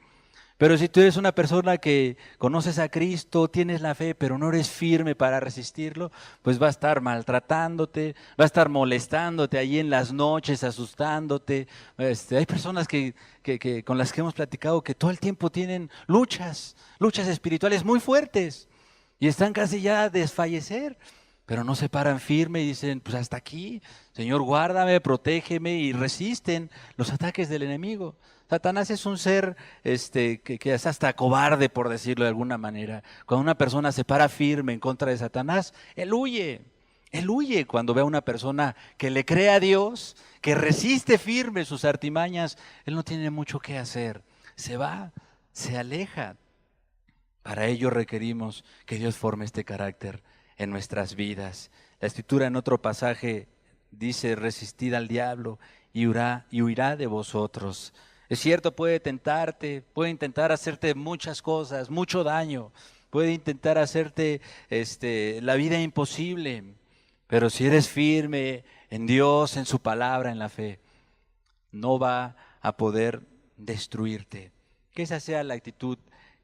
Pero si tú eres una persona que conoces a Cristo, tienes la fe, pero no eres firme para resistirlo, pues va a estar maltratándote, va a estar molestándote ahí en las noches, asustándote. Hay personas con las que hemos platicado que todo el tiempo tienen luchas espirituales muy fuertes y están casi ya a desfallecer, pero no se paran firme y dicen, pues hasta aquí, Señor, guárdame, protégeme, y resisten los ataques del enemigo. Satanás es un ser que es hasta cobarde, por decirlo de alguna manera. Cuando una persona se para firme en contra de Satanás, él huye. Él huye cuando ve a una persona que le cree a Dios, que resiste firme sus artimañas. Él no tiene mucho que hacer. Se va, se aleja. Para ello requerimos que Dios forme este carácter en nuestras vidas. La Escritura en otro pasaje dice: resistid al diablo y huirá de vosotros. Es cierto, puede tentarte, puede intentar hacerte muchas cosas, mucho daño, puede intentar hacerte la vida imposible, pero si eres firme en Dios, en su palabra, en la fe, no va a poder destruirte. Que esa sea la actitud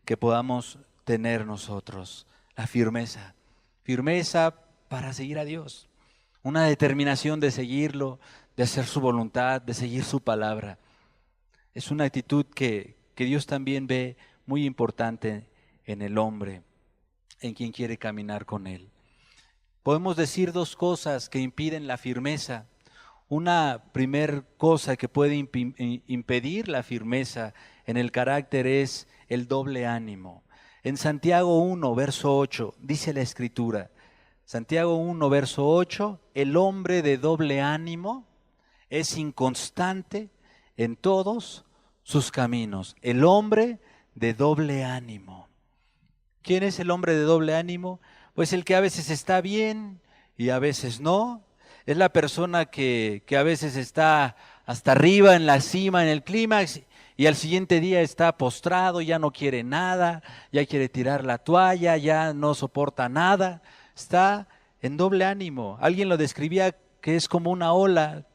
que podamos tener nosotros, la firmeza. Firmeza para seguir a Dios, una determinación de seguirlo, de hacer su voluntad, de seguir su palabra. Es una actitud que Dios también ve muy importante en el hombre, en quien quiere caminar con Él. Podemos decir dos cosas que impiden la firmeza. Una primer cosa que puede impedir la firmeza en el carácter es el doble ánimo. En Santiago 1, verso 8, dice la Escritura, Santiago 1, verso 8, el hombre de doble ánimo es inconstante en todos sus caminos. El hombre de doble ánimo. ¿Quién es el hombre de doble ánimo? Pues el que a veces está bien y a veces no. Es la persona que a veces está hasta arriba en la cima, en el clímax, y al siguiente día está postrado, ya no quiere nada, ya quiere tirar la toalla, ya no soporta nada. Está en doble ánimo. Alguien lo describía que es como una ola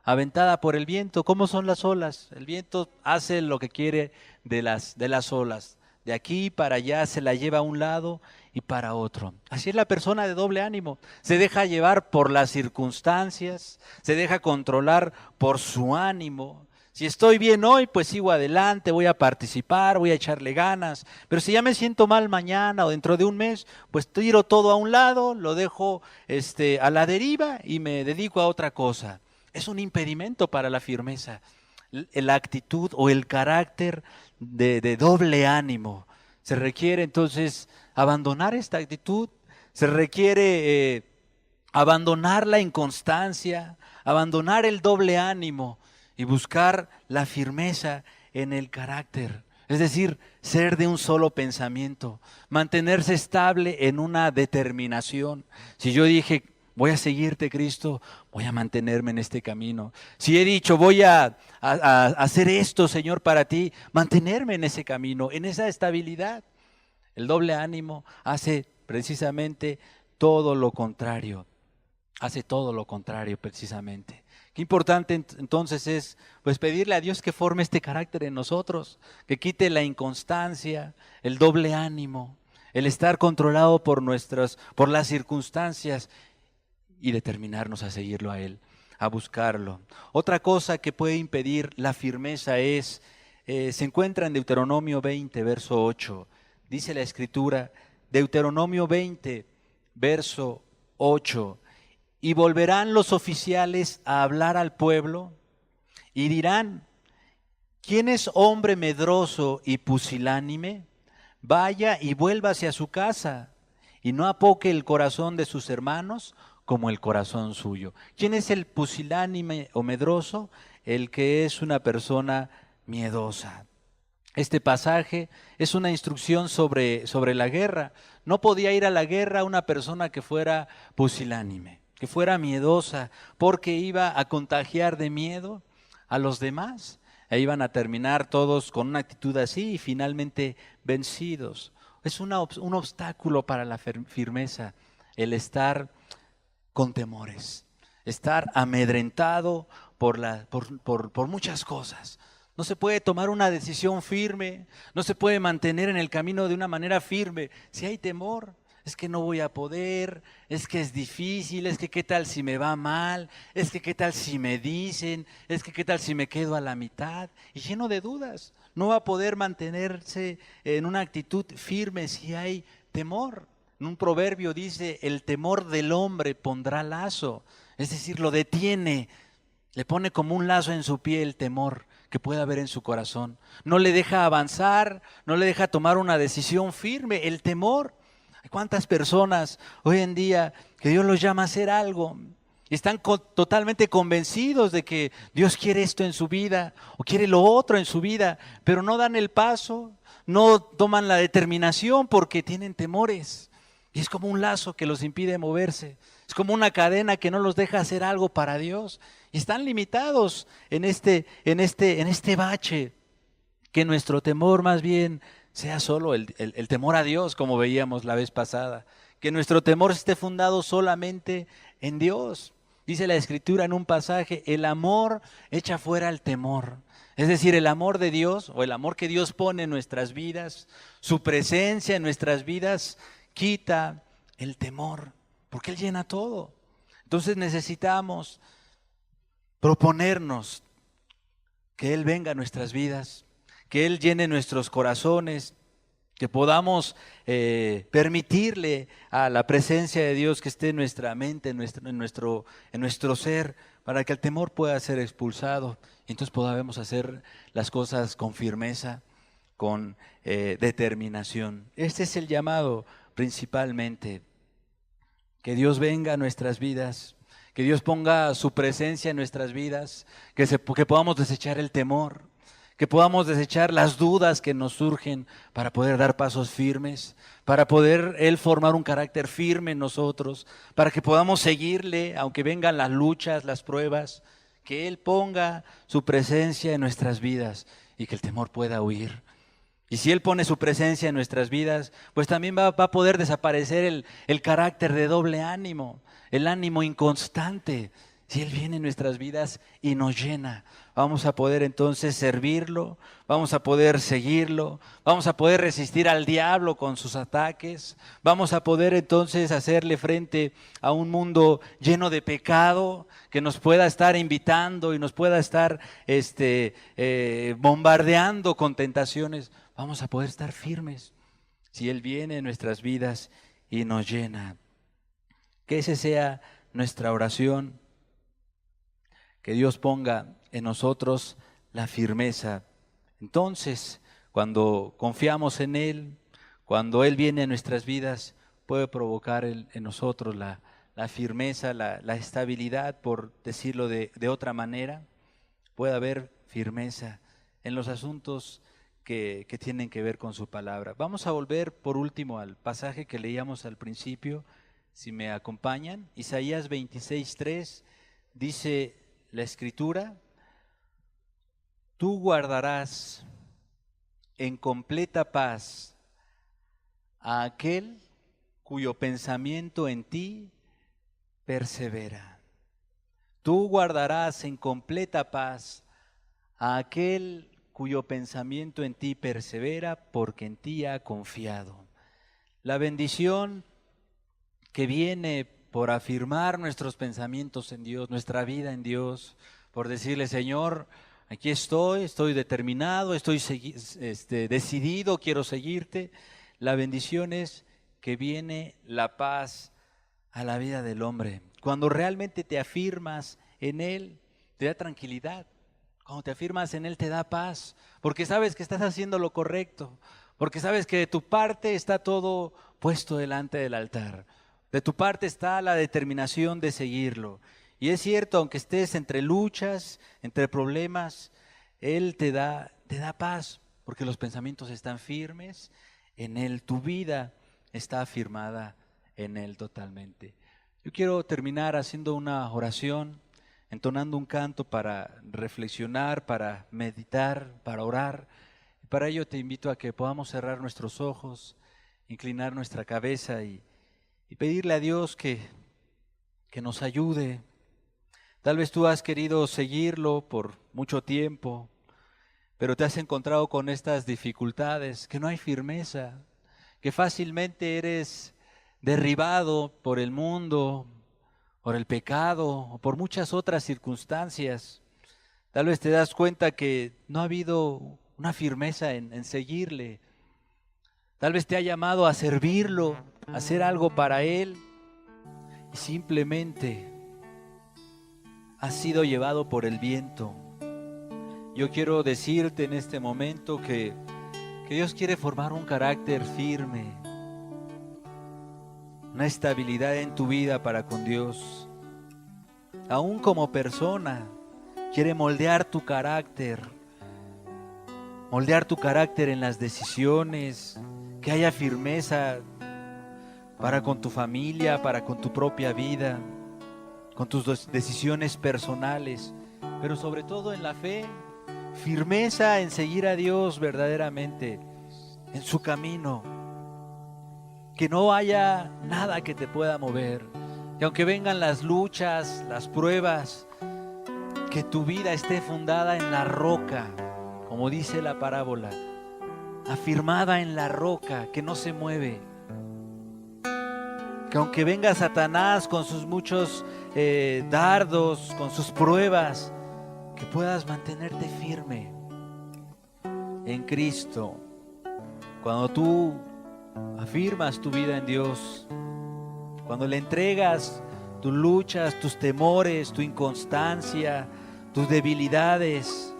aventada por el viento. ¿Cómo son las olas? El viento hace lo que quiere de las olas. De aquí para allá se la lleva a un lado y para otro. Así es la persona de doble ánimo. Se deja llevar por las circunstancias, se deja controlar por su ánimo. Si estoy bien hoy, pues sigo adelante, voy a participar, voy a echarle ganas. Pero si ya me siento mal mañana o dentro de un mes, pues tiro todo a un lado, lo dejo a la deriva y me dedico a otra cosa. Es un impedimento para la firmeza, la actitud o el carácter de doble ánimo. Se requiere entonces abandonar esta actitud, se requiere abandonar la inconstancia, abandonar el doble ánimo y buscar la firmeza en el carácter. Es decir, ser de un solo pensamiento, mantenerse estable en una determinación. Si yo dije, voy a seguirte, Cristo, voy a mantenerme en este camino. Si he dicho, voy a hacer esto, Señor, para ti, mantenerme en ese camino, en esa estabilidad. El doble ánimo hace precisamente todo lo contrario. Hace todo lo contrario precisamente. Qué importante entonces es pues pedirle a Dios que forme este carácter en nosotros, que quite la inconstancia, el doble ánimo, el estar controlado por las circunstancias y determinarnos a seguirlo a Él, a buscarlo. Otra cosa que puede impedir la firmeza se encuentra en Deuteronomio 20, verso 8. Dice la Escritura, Deuteronomio 20, verso 8. Y volverán los oficiales a hablar al pueblo y dirán, ¿quién es hombre medroso y pusilánime vaya y vuelva hacia su casa, y no apoque el corazón de sus hermanos como el corazón suyo. ¿Quién es el pusilánime o medroso? El que es una persona miedosa. Este pasaje es una instrucción sobre la guerra. No podía ir a la guerra una persona que fuera pusilánime, que fuera miedosa, porque iba a contagiar de miedo a los demás. E iban a terminar todos con una actitud así y finalmente vencidos. Es un obstáculo para la firmeza el estar con temores, estar amedrentado por muchas cosas. No se puede tomar una decisión firme, no se puede mantener en el camino de una manera firme. Si hay temor, es que no voy a poder, es que es difícil, es que qué tal si me va mal, es que qué tal si me dicen, es que qué tal si me quedo a la mitad. Y lleno de dudas, no va a poder mantenerse en una actitud firme si hay temor. En un proverbio dice, el temor del hombre pondrá lazo, es decir, lo detiene, le pone como un lazo en su pie el temor que pueda haber en su corazón. No le deja avanzar, no le deja tomar una decisión firme, el temor. Hay cuántas personas hoy en día que Dios los llama a hacer algo y están totalmente convencidos de que Dios quiere esto en su vida o quiere lo otro en su vida, pero no dan el paso, no toman la determinación porque tienen temores. Y es como un lazo que los impide moverse. Es como una cadena que no los deja hacer algo para Dios. Y están limitados en este bache. Que nuestro temor más bien sea solo el temor a Dios, como veíamos la vez pasada. Que nuestro temor esté fundado solamente en Dios. Dice la Escritura en un pasaje, el amor echa fuera el temor. Es decir, el amor de Dios o el amor que Dios pone en nuestras vidas, su presencia en nuestras vidas, quita el temor, porque Él llena todo. Entonces necesitamos proponernos que Él venga a nuestras vidas, que Él llene nuestros corazones, que podamos permitirle a la presencia de Dios que esté en nuestra mente, en nuestro ser, para que el temor pueda ser expulsado. Y entonces podamos hacer las cosas con firmeza, con determinación. Este es el llamado principalmente, que Dios venga a nuestras vidas, que Dios ponga su presencia en nuestras vidas, que podamos desechar el temor, que podamos desechar las dudas que nos surgen para poder dar pasos firmes, para poder Él formar un carácter firme en nosotros, para que podamos seguirle aunque vengan las luchas, las pruebas, que Él ponga su presencia en nuestras vidas y que el temor pueda huir. Y si Él pone su presencia en nuestras vidas, pues también va a poder desaparecer el carácter de doble ánimo, el ánimo inconstante. Si Él viene en nuestras vidas y nos llena, vamos a poder entonces servirlo, vamos a poder seguirlo, vamos a poder resistir al diablo con sus ataques, vamos a poder entonces hacerle frente a un mundo lleno de pecado que nos pueda estar invitando y nos pueda estar bombardeando con tentaciones. Vamos a poder estar firmes si Él viene en nuestras vidas y nos llena. Que ese sea nuestra oración. Que Dios ponga en nosotros la firmeza. Entonces, cuando confiamos en Él, cuando Él viene a nuestras vidas, puede provocar en nosotros la firmeza, la estabilidad, por decirlo de otra manera. Puede haber firmeza en los asuntos que tienen que ver con su palabra. Vamos a volver por último al pasaje que leíamos al principio, si me acompañan. Isaías 26:3 dice la Escritura: tú guardarás en completa paz a aquel cuyo pensamiento en ti persevera. Tú guardarás en completa paz a aquel cuyo pensamiento en ti persevera, porque en ti ha confiado. La bendición que viene por afirmar nuestros pensamientos en Dios, nuestra vida en Dios, por decirle: Señor, aquí estoy determinado, estoy decidido, quiero seguirte. La bendición es que viene la paz a la vida del hombre. Cuando realmente te afirmas en Él, te da tranquilidad. Cuando te afirmas en Él, te da paz, porque sabes que estás haciendo lo correcto, porque sabes que de tu parte está todo puesto delante del altar. De tu parte está la determinación de seguirlo. Y es cierto, aunque estés entre luchas, entre problemas, Él te da paz, porque los pensamientos están firmes en Él. Tu vida está afirmada en Él totalmente. Yo quiero terminar haciendo una oración, entonando un canto para reflexionar, para meditar, para orar. Para ello te invito a que podamos cerrar nuestros ojos, inclinar nuestra cabeza y pedirle a Dios que nos ayude. Tal vez tú has querido seguirlo por mucho tiempo, pero te has encontrado con estas dificultades, que no hay firmeza, que fácilmente eres derribado por el mundo, por el pecado o por muchas otras circunstancias. Tal vez te das cuenta que no ha habido una firmeza en seguirle. Tal vez te ha llamado a servirlo, a hacer algo para Él y simplemente has sido llevado por el viento. Yo quiero decirte en este momento que Dios quiere formar un carácter firme, una estabilidad en tu vida para con Dios. Aún como persona, quiere moldear tu carácter en las decisiones, que haya firmeza para con tu familia, para con tu propia vida, con tus decisiones personales, pero sobre todo en la fe, firmeza en seguir a Dios verdaderamente, en su camino, que no haya nada que te pueda mover, que aunque vengan las luchas, las pruebas, que tu vida esté fundada en la roca, como dice la parábola, afirmada en la roca, que no se mueve. Que aunque venga Satanás con sus muchos dardos, con sus pruebas, que puedas mantenerte firme en Cristo. Cuando tú afirmas tu vida en Dios, cuando le entregas tus luchas, tus temores, tu inconstancia, tus debilidades,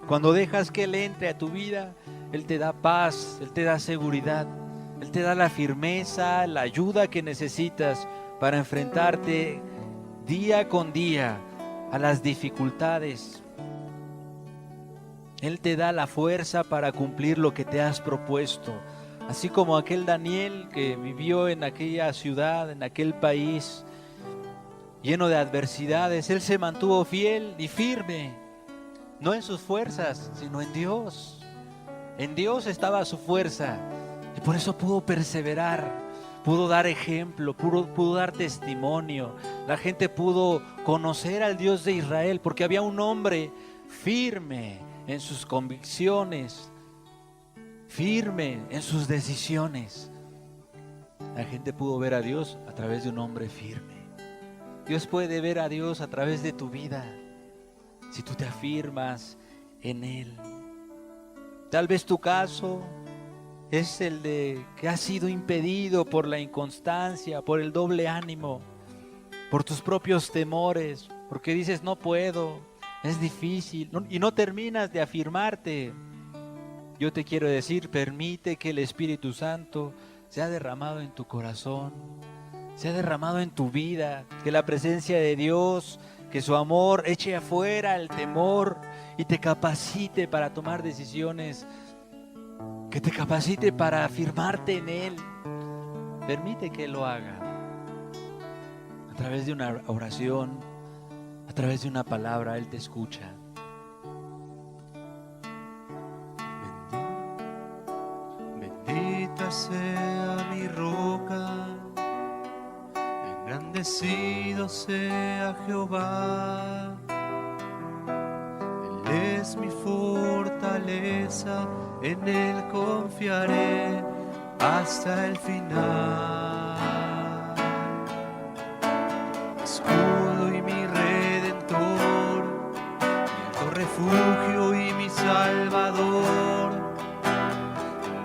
cuando dejas que Él entre a tu vida, Él te da paz, Él te da seguridad, Él te da la firmeza, la ayuda que necesitas para enfrentarte día con día a las dificultades. Él te da la fuerza para cumplir lo que te has propuesto. Así como aquel Daniel que vivió en aquella ciudad, en aquel país, lleno de adversidades, él se mantuvo fiel y firme, no en sus fuerzas, sino en Dios. En Dios estaba su fuerza y por eso pudo perseverar, pudo dar ejemplo, pudo dar testimonio. La gente pudo conocer al Dios de Israel porque había un hombre firme en sus convicciones, firme en sus decisiones. La gente pudo ver a Dios a través de un hombre firme. Dios puede ver a Dios a través de tu vida si tú te afirmas en Él. Tal vez tu caso es el de que has sido impedido por la inconstancia, por el doble ánimo, por tus propios temores, porque dices no puedo, es difícil y no terminas de afirmarte. Yo te quiero decir, permite que el Espíritu Santo sea derramado en tu corazón, sea derramado en tu vida, que la presencia de Dios, que su amor eche afuera el temor y te capacite para tomar decisiones, que te capacite para afirmarte en Él. Permite que Él lo haga a través de una oración, a través de una palabra. Él te escucha. Bendita sea mi roca, engrandecido sea Jehová. Él es mi fortaleza, en Él confiaré hasta el final. Escudo y mi redentor, mi alto refugio y mi salvador.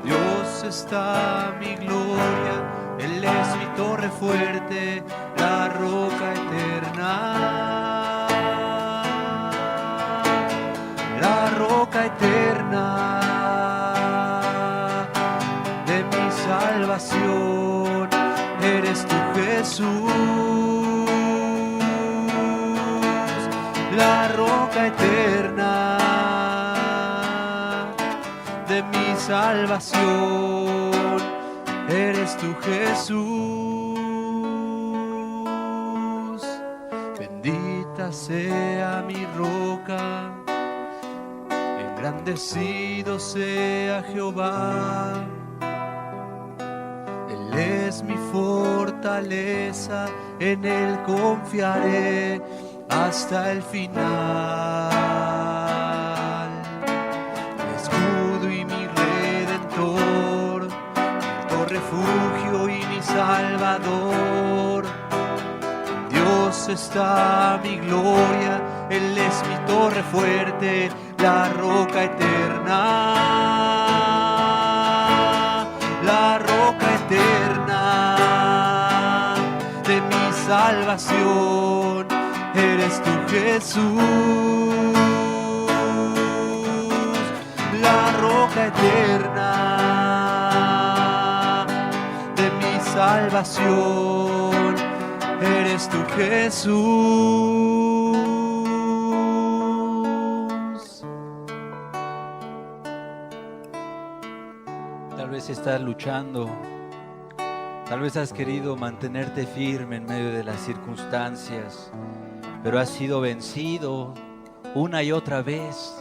Dios está mi gloria, Él es mi torre fuerte, la roca eterna. La roca eterna. salvación, eres tú Jesús, la roca eterna de mi salvación, eres tú Jesús. Bendita sea mi roca, engrandecido sea Jehová. Él es mi fortaleza, en Él confiaré hasta el final. Mi escudo y mi redentor, mi refugio y mi salvador. Dios está mi gloria, Él es mi torre fuerte, la roca eterna, la roca eterna de mi salvación, eres tú Jesús, la roca eterna de mi salvación, eres tú Jesús. Tal vez estás luchando, tal vez has querido mantenerte firme en medio de las circunstancias, pero has sido vencido una y otra vez.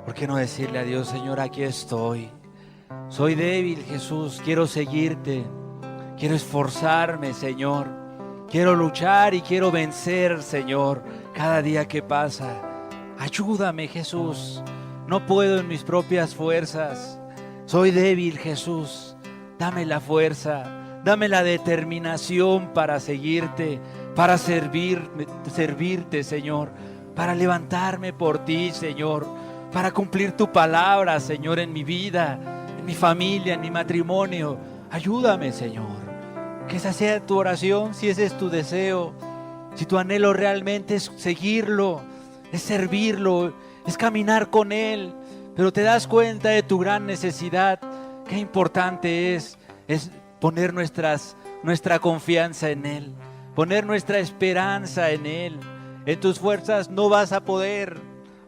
¿Por qué no decirle a Dios: Señor, aquí estoy, soy débil, Jesús, quiero seguirte, quiero esforzarme, Señor, quiero luchar y quiero vencer, Señor, cada día que pasa? Ayúdame, Jesús, no puedo en mis propias fuerzas, soy débil, Jesús, dame la fuerza, dame la determinación para seguirte, para servirte, Señor, para levantarme por ti, Señor, para cumplir tu palabra, Señor, en mi vida, en mi familia, en mi matrimonio. Ayúdame, Señor, que esa sea tu oración, si ese es tu deseo, si tu anhelo realmente es seguirlo, es servirlo, es caminar con Él, pero te das cuenta de tu gran necesidad. Qué importante es poner nuestra confianza en Él, poner nuestra esperanza en Él. En tus fuerzas no vas a poder,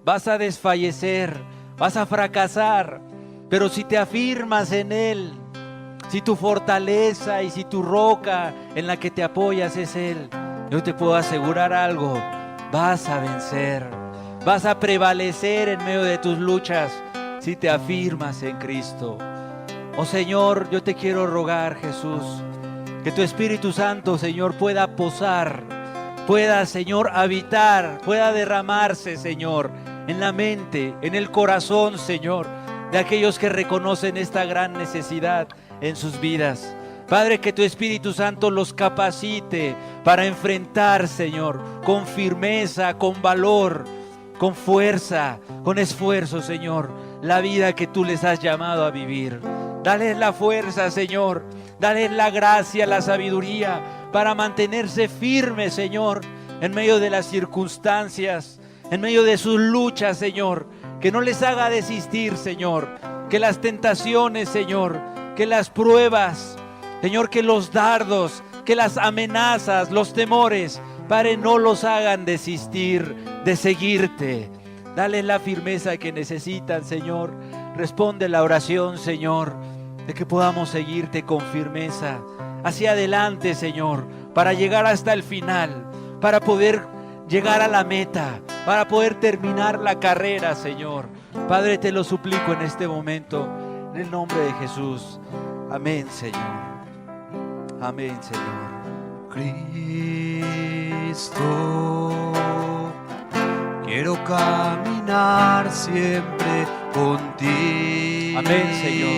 vas a desfallecer, vas a fracasar, pero si te afirmas en Él, si tu fortaleza y si tu roca en la que te apoyas es Él, yo te puedo asegurar algo: vas a vencer, vas a prevalecer en medio de tus luchas si te afirmas en Cristo. Oh Señor, yo te quiero rogar, Jesús, que tu Espíritu Santo, Señor, pueda posar, pueda, Señor, habitar, pueda derramarse, Señor, en la mente, en el corazón, Señor, de aquellos que reconocen esta gran necesidad en sus vidas. Padre, que tu Espíritu Santo los capacite para enfrentar, Señor, con firmeza, con valor, con fuerza, con esfuerzo, Señor, la vida que tú les has llamado a vivir. Dales la fuerza, Señor, dales la gracia, la sabiduría para mantenerse firmes, Señor, en medio de las circunstancias, en medio de sus luchas, Señor. Que no les haga desistir, Señor, que las tentaciones, Señor, que las pruebas, Señor, que los dardos, que las amenazas, los temores, Padre, no los hagan desistir de seguirte. Dale la firmeza que necesitan, Señor. Responde la oración, Señor, de que podamos seguirte con firmeza hacia adelante, Señor, para llegar hasta el final, para poder llegar a la meta, para poder terminar la carrera, Señor. Padre, te lo suplico en este momento, en el nombre de Jesús. Amén, Señor. Amén, Señor. Cristo, quiero caminar siempre contigo. Amén, Señor.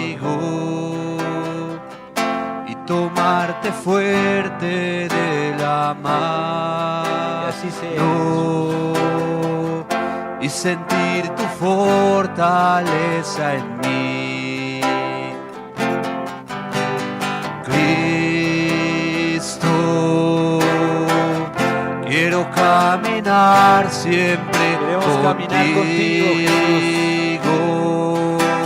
Y tomarte fuerte de la mano. Y así sea. Y sentir tu fortaleza en mí. Cristo, quiero caminar siempre. Queremos caminar contigo, Jesús.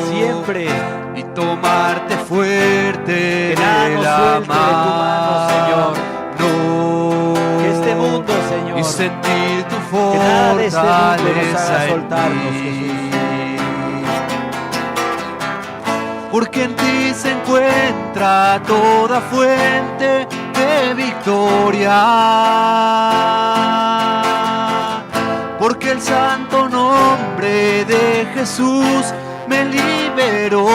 Siempre. Y tomarte fuerte Que nada de nos la suelte de tu mano, Señor. mano. Que este mundo, Señor, Y sentir tu que nada de este mundo nos fortaleza haga en soltarnos, mí. Jesús. Porque en ti se encuentra toda fuente de victoria. Porque el santo nombre de Jesús me liberó.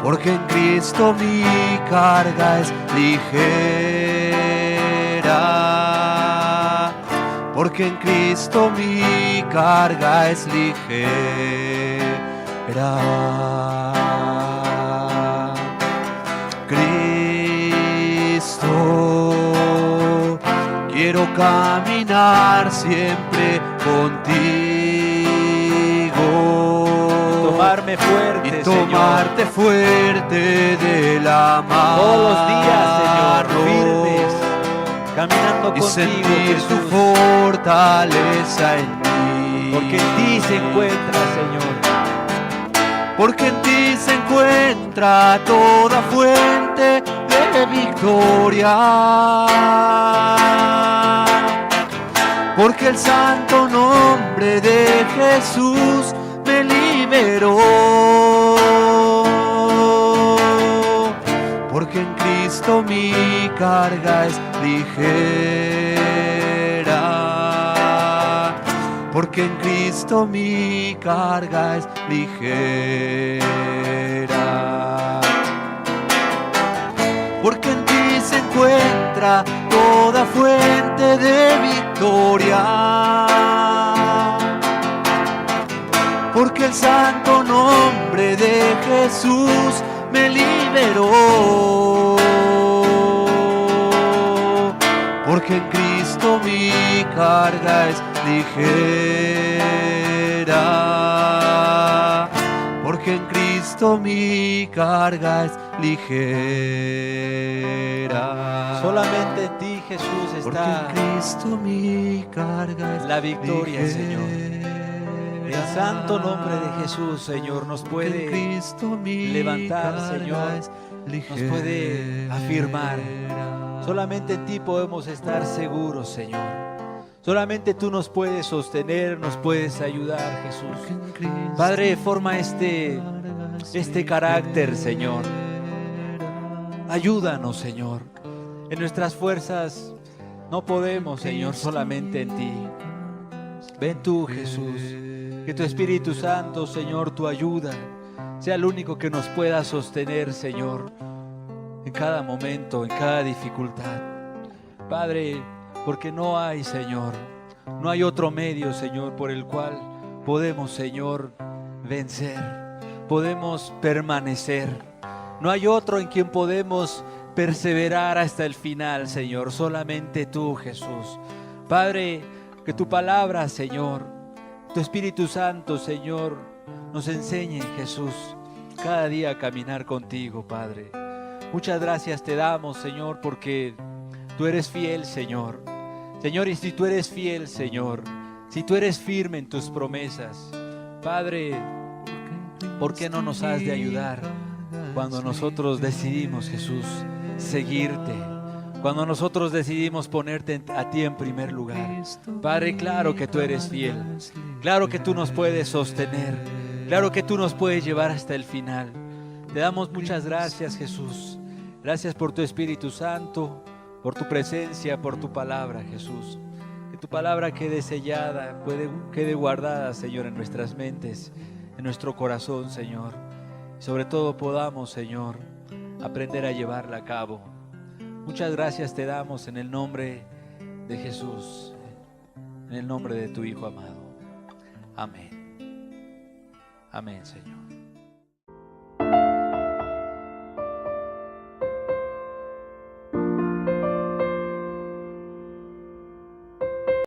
Porque en Cristo mi carga es ligera. Porque en Cristo mi carga es ligera. Cristo, quiero caminar siempre contigo. Tomarme fuerte, Y tomarte fuerte de la Señor. mano. Todos los días, Señor, firmes, caminando Y contigo, sentir tu Jesús. fortaleza en mí. Porque en ti se encuentra, Señor. Porque en ti se encuentra toda fuente de victoria. Porque el santo nombre de Jesús me liberó. Porque en Cristo mi carga es ligera. Porque en Cristo mi carga es ligera. Porque en ti se encuentra toda fuente de victoria. Porque el santo nombre de Jesús me liberó. Porque en Cristo mi carga es ligera. Porque en Cristo mi carga es ligera. Solamente en ti, Jesús, Porque está en Cristo mi carga es la victoria, ligera. Señor. El santo nombre de Jesús, Señor, nos Porque en puede Cristo mi levantar, carga Señor. es Nos puede afirmar. Solamente en ti podemos estar seguros, Señor. Solamente tú nos puedes sostener, nos puedes ayudar, Jesús. Padre, forma este carácter, Señor. Ayúdanos, Señor. En nuestras fuerzas no podemos, Señor, solamente en ti. Ven tú, Jesús. Que tu Espíritu Santo, Señor, tu ayuda sea el único que nos pueda sostener, Señor, en cada momento, en cada dificultad. Padre, porque no hay, Señor, no hay otro medio, Señor, por el cual podemos, Señor, vencer, podemos permanecer. No hay otro en quien podemos perseverar hasta el final, Señor, solamente tú, Jesús. Padre, que tu palabra, Señor, tu Espíritu Santo, Señor, nos enseñe, Jesús, cada día a caminar contigo, Padre. Muchas gracias te damos, Señor, porque tú eres fiel, Señor. Señor, y si tú eres fiel, Señor, si tú eres firme en tus promesas, Padre, ¿por qué no nos has de ayudar cuando nosotros decidimos, Jesús, seguirte? Cuando nosotros decidimos ponerte a ti en primer lugar. Padre, claro que tú eres fiel. Claro que tú nos puedes sostener. Claro que tú nos puedes llevar hasta el final. Te damos muchas gracias, Jesús. Gracias por tu Espíritu Santo, por tu presencia, por tu palabra, Jesús. Que tu palabra quede sellada, quede guardada, Señor, en nuestras mentes, en nuestro corazón, Señor. Y sobre todo podamos, Señor, aprender a llevarla a cabo. Muchas gracias te damos en el nombre de Jesús, en el nombre de tu Hijo amado. Amén. Amén, Señor.